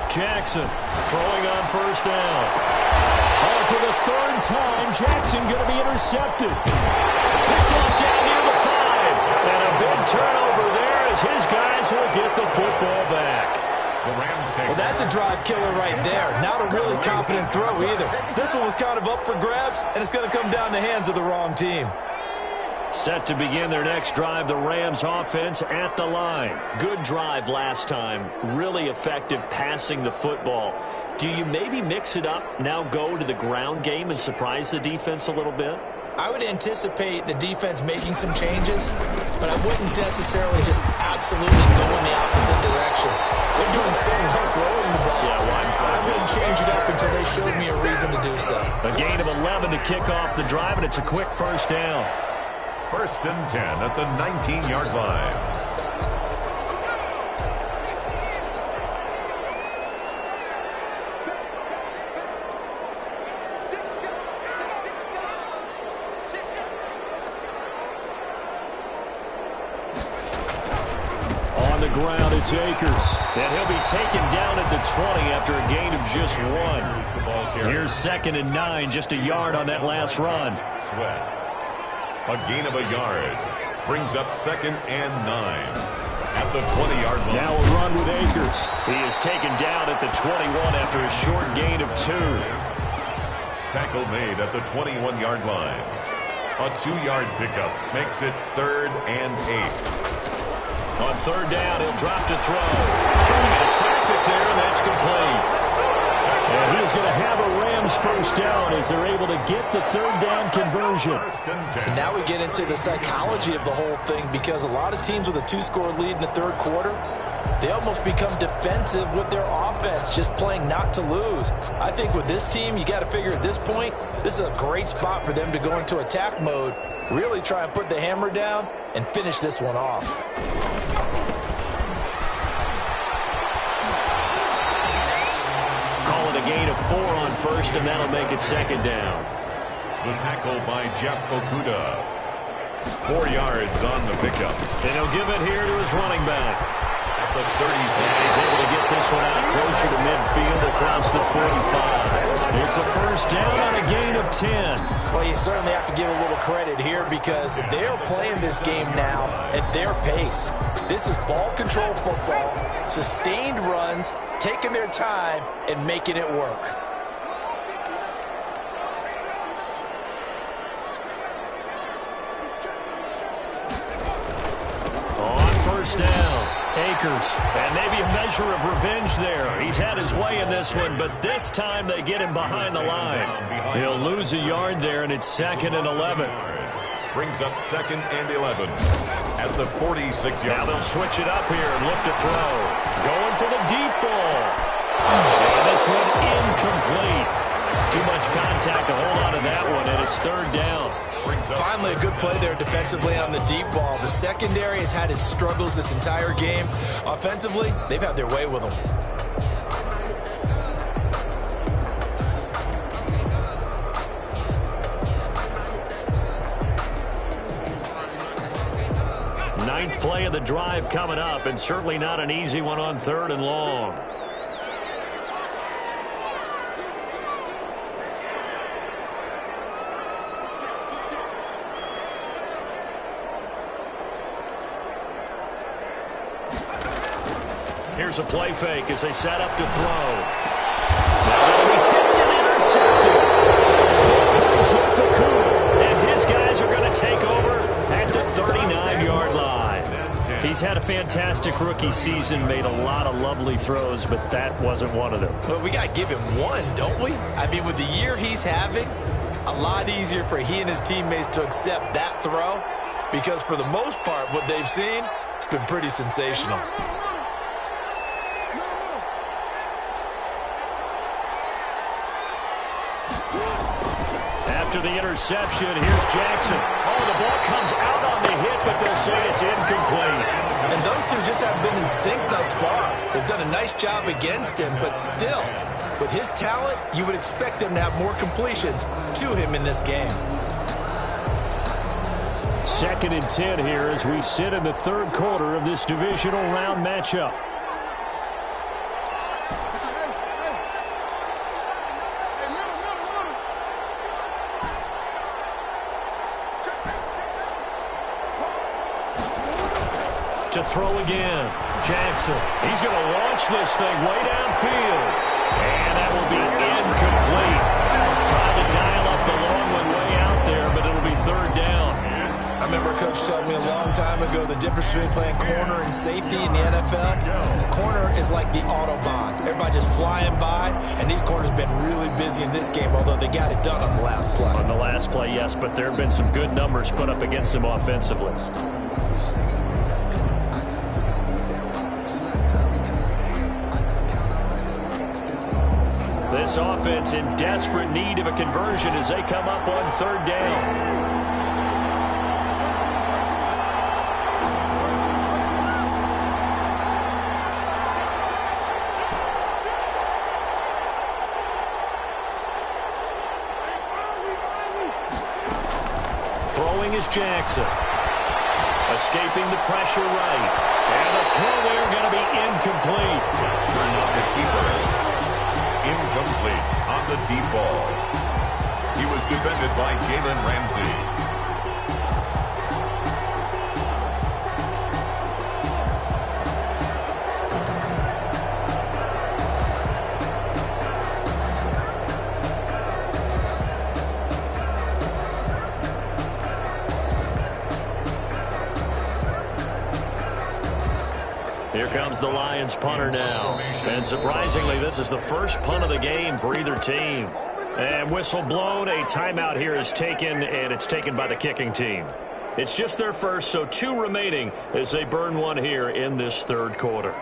Jackson throwing on first down. Oh, for the 3rd time, Jackson going to be intercepted. Picked off down near the 5. And a big turnover there as his guys will get the football back. The Rams Well, that's a drive killer right there. Not a really confident throw either. This one was kind of up for grabs, and it's going to come down the hands of the wrong team. Set to begin their next drive, the Rams offense at the line. Good drive last time. Really effective passing the football. Do you maybe mix it up, now go to the ground game and surprise the defense a little bit? I would anticipate the defense making some changes, but I wouldn't necessarily just absolutely go in the opposite direction. They're doing so well throwing the ball. I wouldn't change it up until they showed me a reason to do so. A gain of 11 to kick off the drive, and it's a quick first down. 1st and 10 at the 19-yard line. Ground, it's Akers, and he'll be taken down at the 20 after a gain of just 1. Here's 2nd and 9, just a yard on that last run. Sweat. A gain of a yard brings up 2nd and 9 at the 20-yard line. Now a run with Akers. He is taken down at the 21 after a short gain of 2. Tackle made at the 21-yard line. A 2-yard pickup makes it 3rd and 8. On 3rd down, he'll drop to throw. Trying to get a traffic there, and that's complete. And he's going to have a Rams first down as they're able to get the 3rd down conversion. And now we get into the psychology of the whole thing, because a lot of teams with a 2-score lead in the 3rd quarter, they almost become defensive with their offense, just playing not to lose. I think with this team, you got to figure at this point, this is a great spot for them to go into attack mode, really try and put the hammer down and finish this one off. Call it a gain of 4 on 1st, and that'll make it 2nd down. The tackle by Jeff Okudah. 4 yards on the pickup. And he'll give it here to his running back. At the 36. He's able to get this one out closer to midfield across the 45. It's a first down on a gain of 10. Well, you certainly have to give a little credit here, because they're playing this game now at their pace. This is ball control football, sustained runs, taking their time and making it work. On first down, Akers, and maybe a measure of revenge there. He's had his way in this one, but this time they get him behind the line. He'll lose a yard there, and it's 2nd and 11. Brings up 2nd and 11 at the 46-yard. Now they'll switch it up here and look to throw. Going for the deep ball. And this one incomplete. Too much contact to hold on to that one, and it's 3rd down. Finally, a good play there defensively on the deep ball. The secondary has had its struggles this entire game. Offensively, they've had their way with them. Ninth play of the drive coming up, and certainly not an easy one on 3rd and long. Here's a play fake as they set up to throw. Now they'll be tipped and intercepted. Jeff Okudah, and his guys are going to take over at the 39-yard line. He's had a fantastic rookie season, made a lot of lovely throws, but that wasn't one of them. Well, we got to give him one, don't we? I mean, with the year he's having, a lot easier for he and his teammates to accept that throw, because for the most part, what they've seen, it's been pretty sensational. After the interception, here's Jackson. Oh, the ball comes out on the hit, but they'll say it's incomplete. And those two just haven't been in sync thus far. They've done a nice job against him, but still, with his talent, you would expect them to have more completions to him in this game. 2nd and 10 here as we sit in the 3rd quarter of this divisional round matchup. to throw again. Jackson, he's going to launch this thing way downfield. And that will be incomplete. Trying to dial up the long one way out there, but it'll be third down. I remember Coach told me a long time ago the difference between playing corner and safety in the NFL. Corner is like the Autobahn. Everybody just flying by, and these corners been really busy in this game, although they got it done on the last play. On the last play, yes, but there have been some good numbers put up against them offensively. This offense in desperate need of a conversion as they come up on third down. Throwing is Jackson. Escaping the pressure right. And the throw there going to be incomplete. Turn on the keeper. Incomplete on the deep ball. He was defended by Jalen Ramsey. Here comes the Lions punter now. And surprisingly, this is the first punt of the game for either team. And whistle blown, a timeout here is taken, and it's taken by the kicking team. It's just their first, so 2 remaining as they burn one here in this third quarter.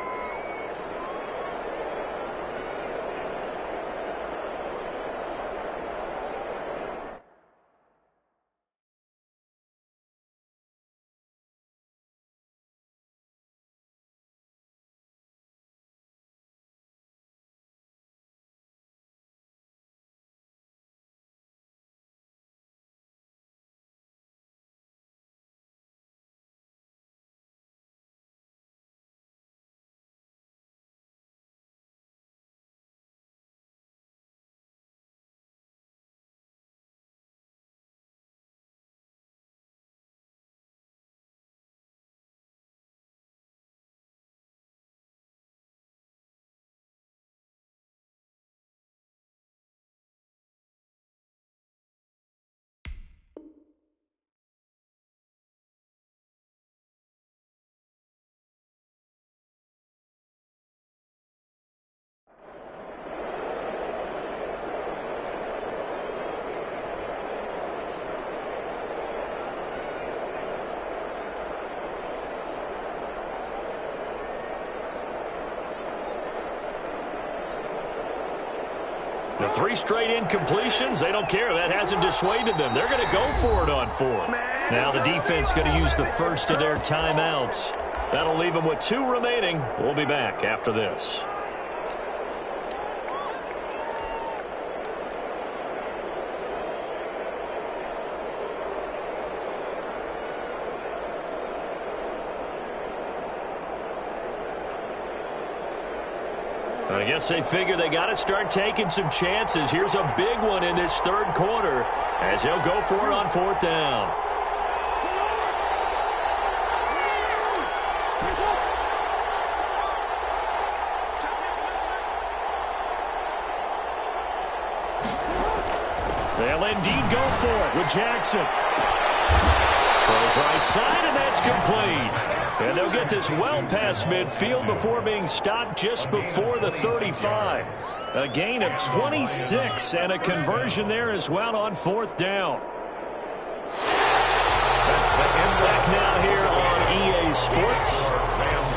The 3 straight incompletions, they don't care. That hasn't dissuaded them. They're going to go for it on 4. Now the defense going to use the first of their timeouts. That'll leave them with 2 remaining. We'll be back after this. I guess they figure they got to start taking some chances. Here's a big one in this third quarter as he'll go for it on 4th down. They'll indeed go for it with Jackson. Throws right side, and that's complete. And they'll get this well past midfield before being stopped just before the 35. A gain of 26 and a conversion there as well on 4th down. Back now here on EA Sports.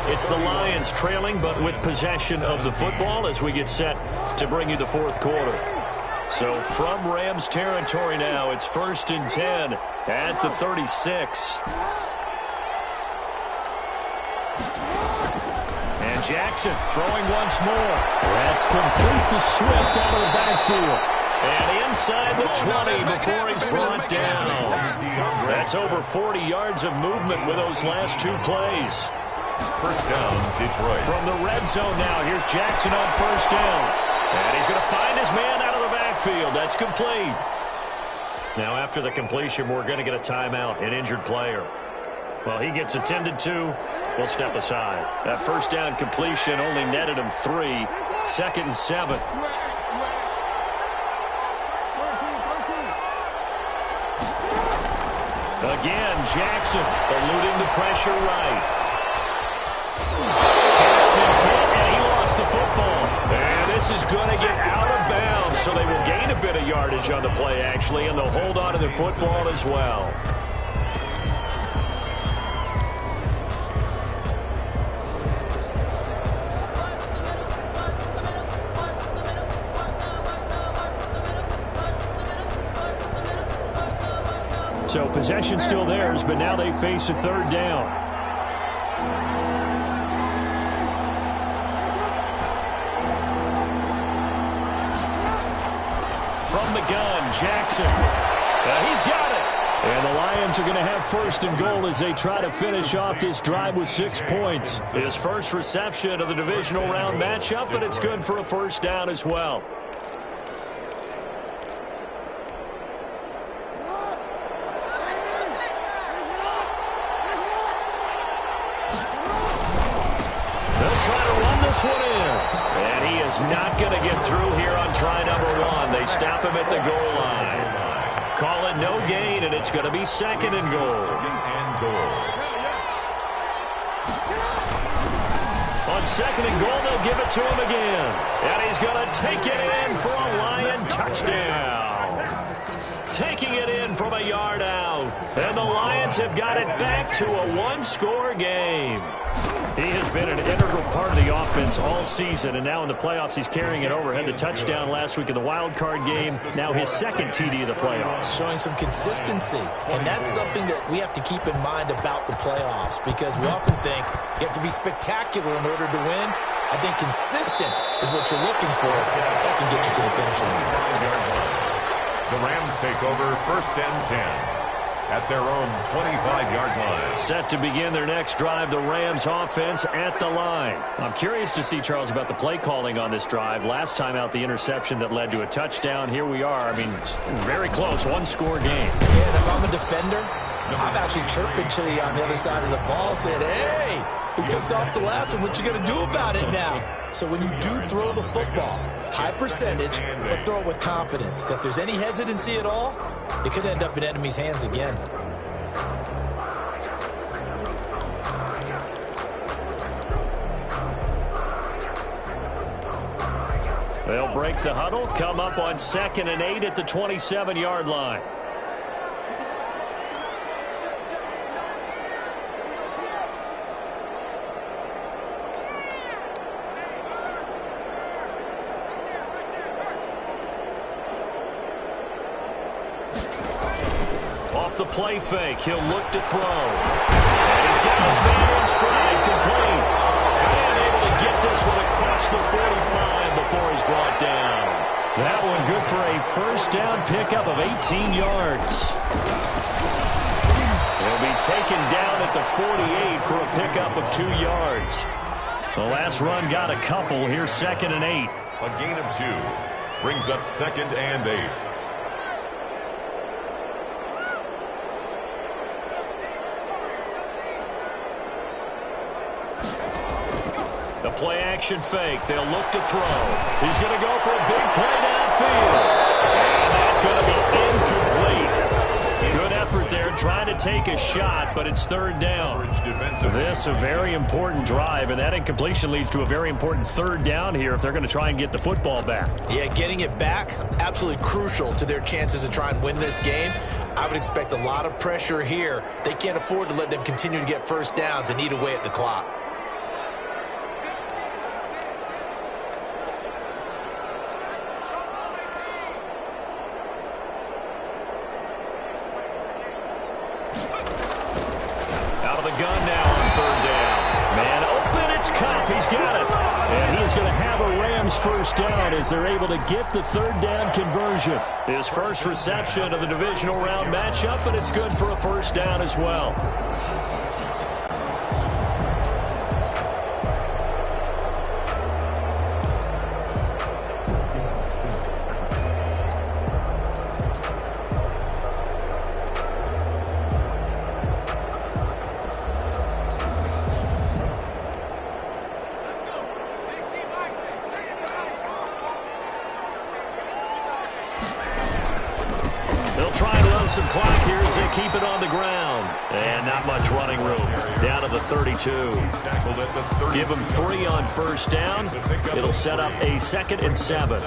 It's the Lions trailing, but with possession of the football as we get set to bring you the 4th quarter. So from Rams territory now, it's 1st and 10 at the 36. And Jackson throwing once more. That's complete to Swift out of the backfield. And inside the 20 before he's brought down. That's over 40 yards of movement with those last 2 plays. 1st down, Detroit. From the red zone now, here's Jackson on 1st down. And he's going to find his man out of the backfield. That's complete. Now after the completion, we're going to get a timeout, an injured player. Well, he gets attended to, will step aside. That first down completion only netted him 3. 2nd and 7. Again, Jackson eluding the pressure right. Jackson hit, and he lost the football. And this is going to get out of bounds, so they will gain a bit of yardage on the play, actually, and they'll hold on to the football as well. So possession still theirs, but now they face a 3rd down. From the gun, Jackson. He's got it. And the Lions are going to have 1st and goal as they try to finish off this drive with 6 points. His first reception of the divisional round matchup, but it's good for a 1st down as well. And he is not going to get through here on try number 1. They stop him at the goal line. Call it no gain, and it's going to be 2nd and goal. On 2nd and goal, they'll give it to him again. And he's going to take it in for a Lion touchdown. Taking it in from a yard out. And the Lions have got it back to a 1-score game. He has been an integral part of the offense all season, and now in the playoffs he's carrying it over. Had the touchdown last week in the wild card game. Now his 2nd TD of the playoffs. Showing some consistency, and that's something that we have to keep in mind about the playoffs, because we often think you have to be spectacular in order to win. I think consistent is what you're looking for. That can get you to the finish line. The Rams take over 1st and 10. At their own 25-yard line. Set to begin their next drive, the Rams offense at the line. I'm curious to see, Charles, about the play calling on this drive. Last time out, the interception that led to a touchdown. Here we are. I mean, very close, 1-score game. Yeah, and if I'm a defender, I'm actually chirping to you on the other side of the ball, saying, hey, who picked off the last one? What you going to do about it now? So when you do throw the football, high percentage, but throw it with confidence. If there's any hesitancy at all, it could end up in enemy's hands again. They'll break the huddle, come up on 2nd and 8 at the 27-yard line. The play fake. He'll look to throw. And he's got his man in stride, complete. And able to get this one across the 45 before he's brought down. That one good for a 1st down pickup of 18 yards. He'll be taken down at the 48 for a pickup of 2 yards. The last run got a couple. Here's 2nd and 8. A gain of 2 brings up 2nd and 8. The play-action fake. They'll look to throw. He's going to go for a big play downfield. And that's going to be incomplete. Good effort there trying to take a shot, but it's 3rd down. This a very important drive, and that incompletion leads to a very important 3rd down here if they're going to try and get the football back. Yeah, getting it back, absolutely crucial to their chances to try and win this game. I would expect a lot of pressure here. They can't afford to let them continue to get 1st downs and eat away at the clock. First down as they're able to get the 3rd down conversion. His first reception of the divisional round matchup, but it's good for a 1st down as well. try and run some clock here as they keep it on the ground. And not much running room. Down to the 32. Give them 3 on first down. It'll set up a 2nd and 7.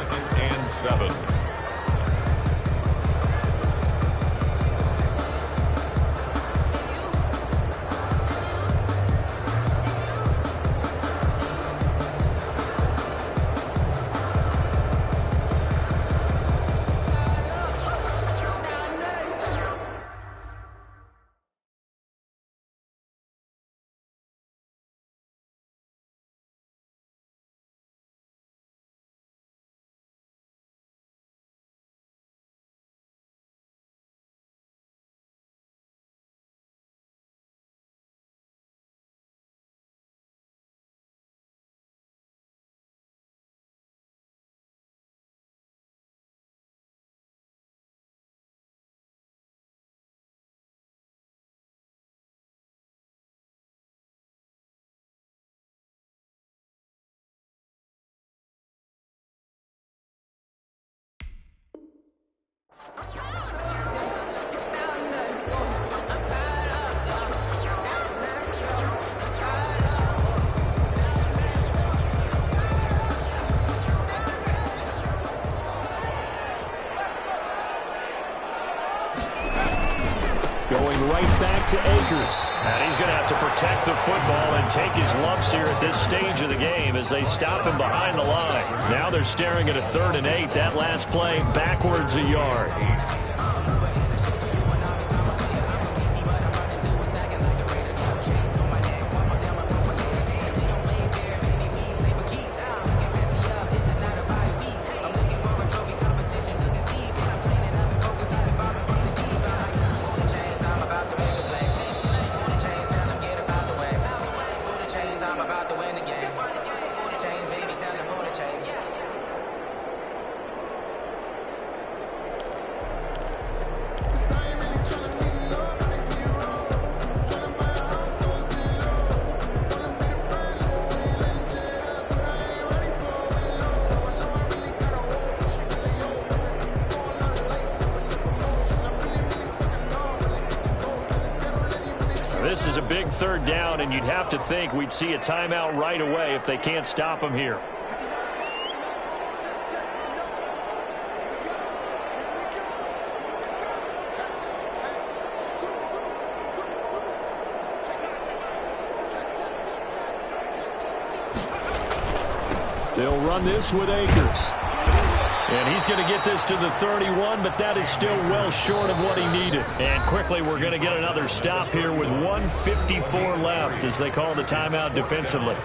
Going right back to Akers. And he's going to have to protect the football and take his lumps here at this stage of the game as they stop him behind the line. Now they're staring at a 3rd and 8. That last play backwards a yard. This is a big 3rd down, and you'd have to think we'd see a timeout right away if they can't stop him here. They'll run this with Akers. And he's going to get this to the 31, but that is still well short of what he needed. And quickly, we're going to get another stop here with 1:54 left as they call the timeout defensively.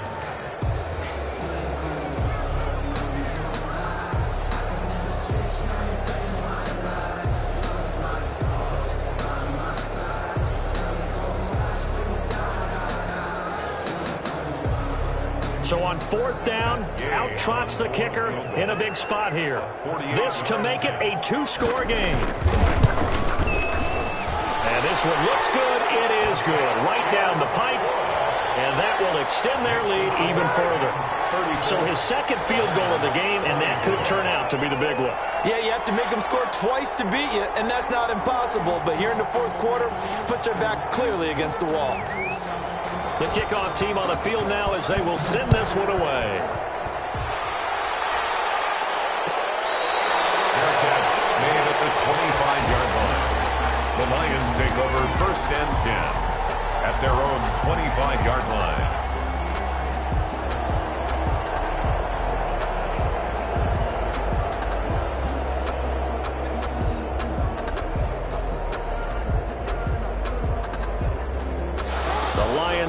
So on 4th down, out trots the kicker in a big spot here. This to make it a 2-score game. And this one looks good. It is good. Right down the pipe. And that will extend their lead even further. So his 2nd field goal of the game, and that could turn out to be the big one. Yeah, you have to make them score twice to beat you, and that's not impossible. But here in the 4th quarter, puts their backs clearly against the wall. The kickoff team on the field now as they will send this one away. Their catch made at the 25-yard line. The Lions take over 1st and 10 at their own 25-yard line.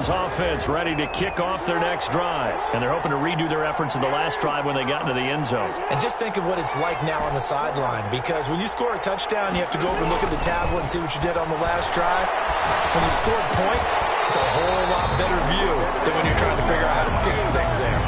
Offense ready to kick off their next drive. And they're hoping to redo their efforts in the last drive when they got into the end zone. And just think of what it's like now on the sideline, because when you score a touchdown, you have to go over and look at the tablet and see what you did on the last drive. When you scored points, it's a whole lot better view than when you're trying to figure out how to fix things there.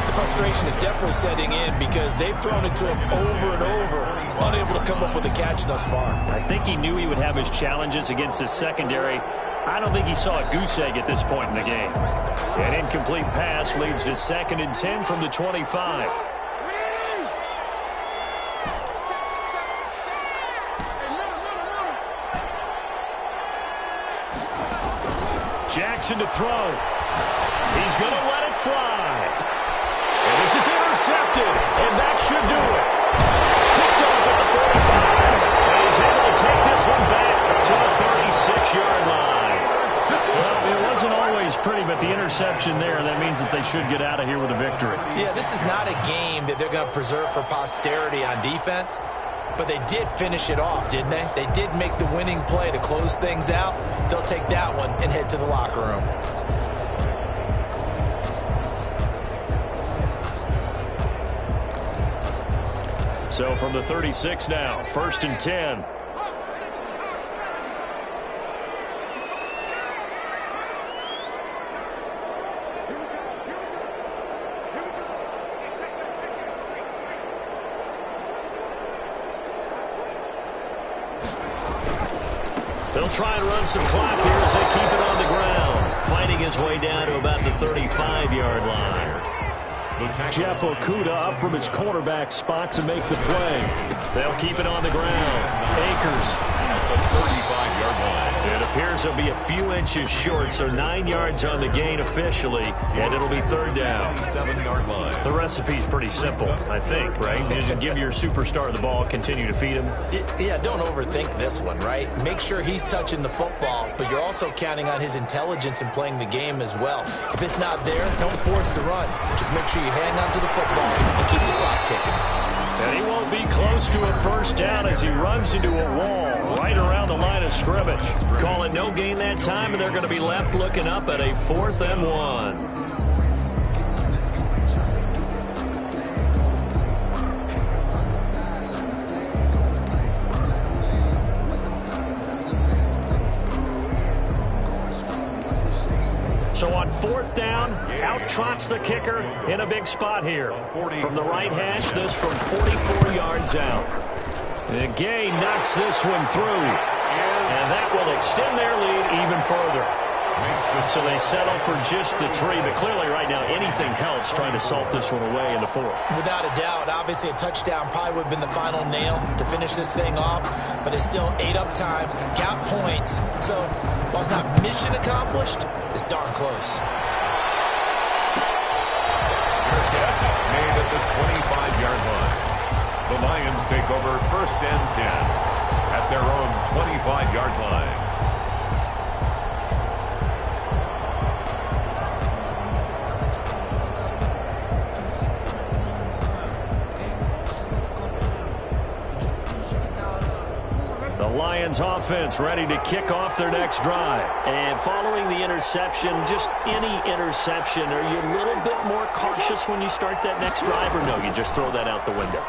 The frustration is definitely setting in because they've thrown it to him over and over, unable to come up with a catch thus far. I think he knew he would have his challenges against his secondary. I don't think he saw a goose egg at this point in the game. An incomplete pass leads to 2nd and 10 from the 25. Jackson to throw. He's going to let it fly. And this is intercepted, and that should do it. Picked off at the 45. And he's able to take this one back to the 36-yard line. Well, it wasn't always pretty, but the interception there, that means that they should get out of here with a victory. Yeah, this is not a game that they're going to preserve for posterity on defense, but they did finish it off, didn't they? They did make the winning play to close things out. They'll take that one and head to the locker room. So from the 36 now, 1st and 10. They'll try and run some clock here as they keep it on the ground. Fighting his way down to about the 35-yard line. Jeff Okudah up from his cornerback spot to make the play. They'll keep it on the ground. Akers at the 35-yard line. It appears he'll be a few inches short, so 9 yards on the gain officially, and it'll be 3rd down. 7-yard line. The recipe's pretty simple, I think, right? You just give your superstar the ball, continue to feed him. Yeah, don't overthink this one, right? Make sure he's touching the football, but you're also counting on his intelligence in playing the game as well. If it's not there, don't force the run. Just make sure you hang on to the football and keep the clock ticking. And he won't be close to a 1st down as he runs into a wall right around the line of scrimmage. Call it no gain that time, and they're going to be left looking up at a 4th and 1. So on 4th down, out trots the kicker in a big spot here. From the right hash, this from 44 yards out. And Gay knocks this one through. And that will extend their lead even further. So they settle for just the 3, but clearly right now anything helps trying to salt this one away in the 4th. Without a doubt, obviously a touchdown probably would have been the final nail to finish this thing off, but it's still ate up time, got points, so while it's not mission accomplished, it's darn close. Catch made at the 25-yard line. The Lions take over 1st and 10 at their own 25-yard line. Lions offense ready to kick off their next drive. And following the interception, just any interception, are you a little bit more cautious when you start that next drive, or no, you just throw that out the window?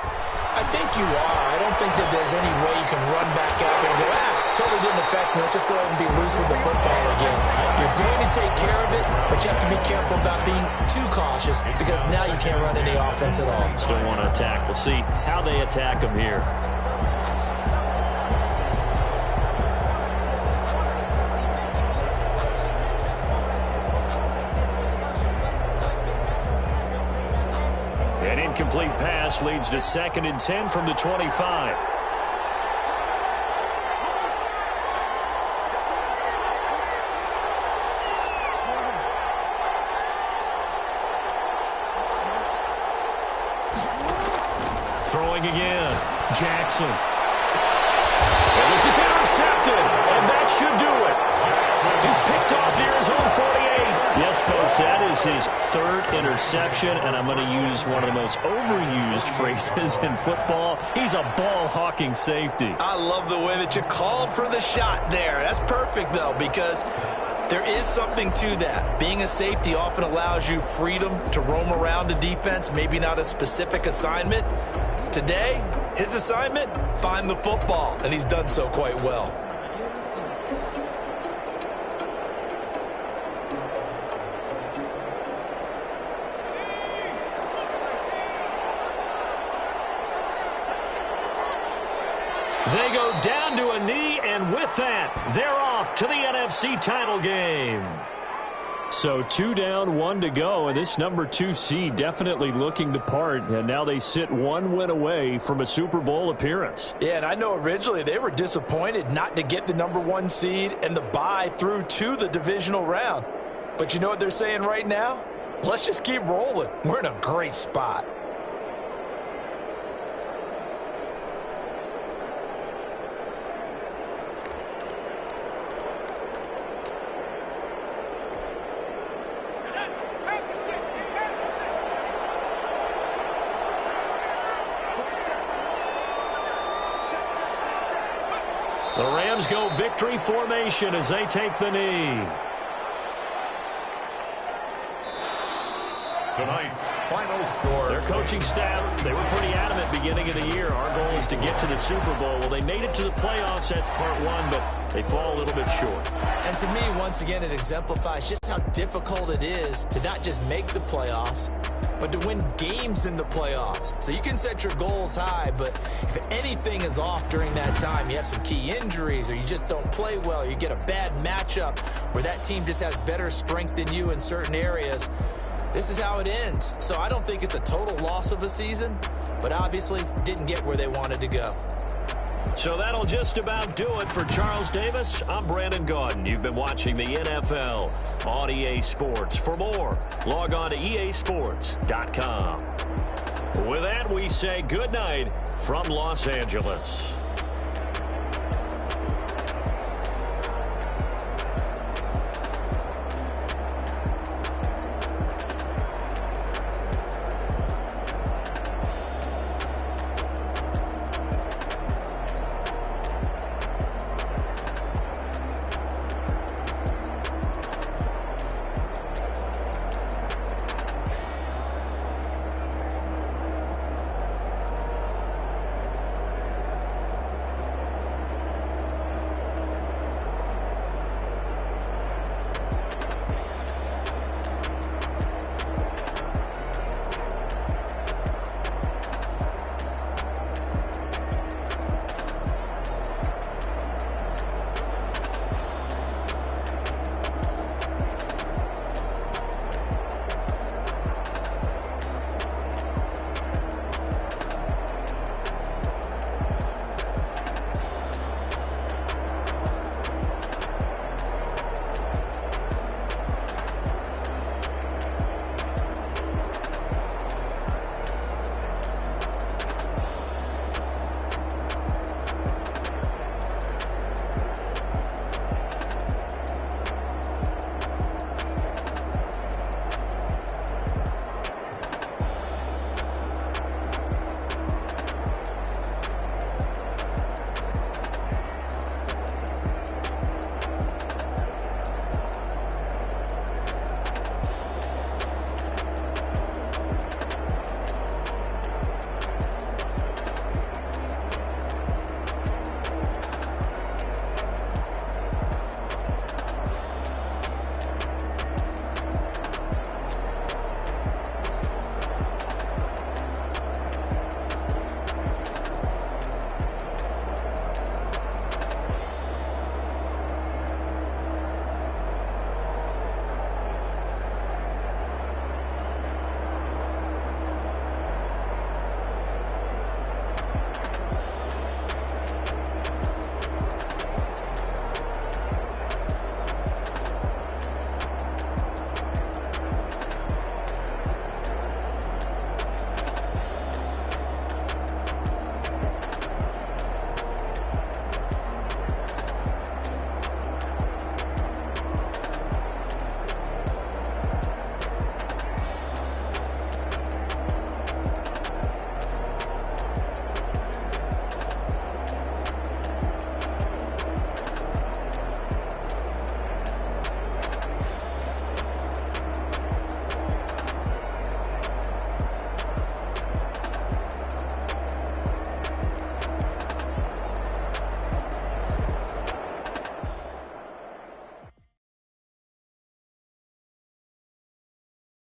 I think you are. I don't think that there's any way you can run back out there and go, totally didn't affect me. Let's just go ahead and be loose with the football again. You're going to take care of it, but you have to be careful about being too cautious because now you can't run any offense at all. Still want to attack. We'll see how they attack them here. Incomplete pass leads to 2nd and 10 from the 25. Throwing again. Jackson. And this is intercepted, and that should do it. He's picked off near his own 48. Yes, folks, that is his 3rd interception, and I'm going to use one of the most overused phrases in football. He's a ball-hawking safety. I love the way that you called for the shot there. That's perfect, though, because there is something to that. Being a safety often allows you freedom to roam around a defense, maybe not a specific assignment. Today, his assignment, find the football, and he's done so quite well. They go down to a knee, and with that, they're off to the NFC title game. So 2 down, 1 to go, and this number 2 seed definitely looking the part, and now they sit 1 win away from a Super Bowl appearance. Yeah, and I know originally they were disappointed not to get the number 1 seed and the bye through to the divisional round. But you know what they're saying right now? Let's just keep rolling. We're in a great spot. The Rams go victory formation as they take the knee. Tonight's final score. Their coaching staff, they were pretty adamant beginning of the year. Our goal is to get to the Super Bowl. Well, they made it to the playoffs. That's part 1, but they fall a little bit short. And to me, once again, it exemplifies just how difficult it is to not just make the playoffs, but to win games in the playoffs. So you can set your goals high, but if anything is off during that time, you have some key injuries or you just don't play well, you get a bad matchup where that team just has better strength than you in certain areas, this is how it ends. So I don't think it's a total loss of a season, but obviously didn't get where they wanted to go. So that'll just about do it for Charles Davis. I'm Brandon Gaudin. You've been watching the NFL on EA Sports. For more, log on to easports.com. With that, we say good night from Los Angeles.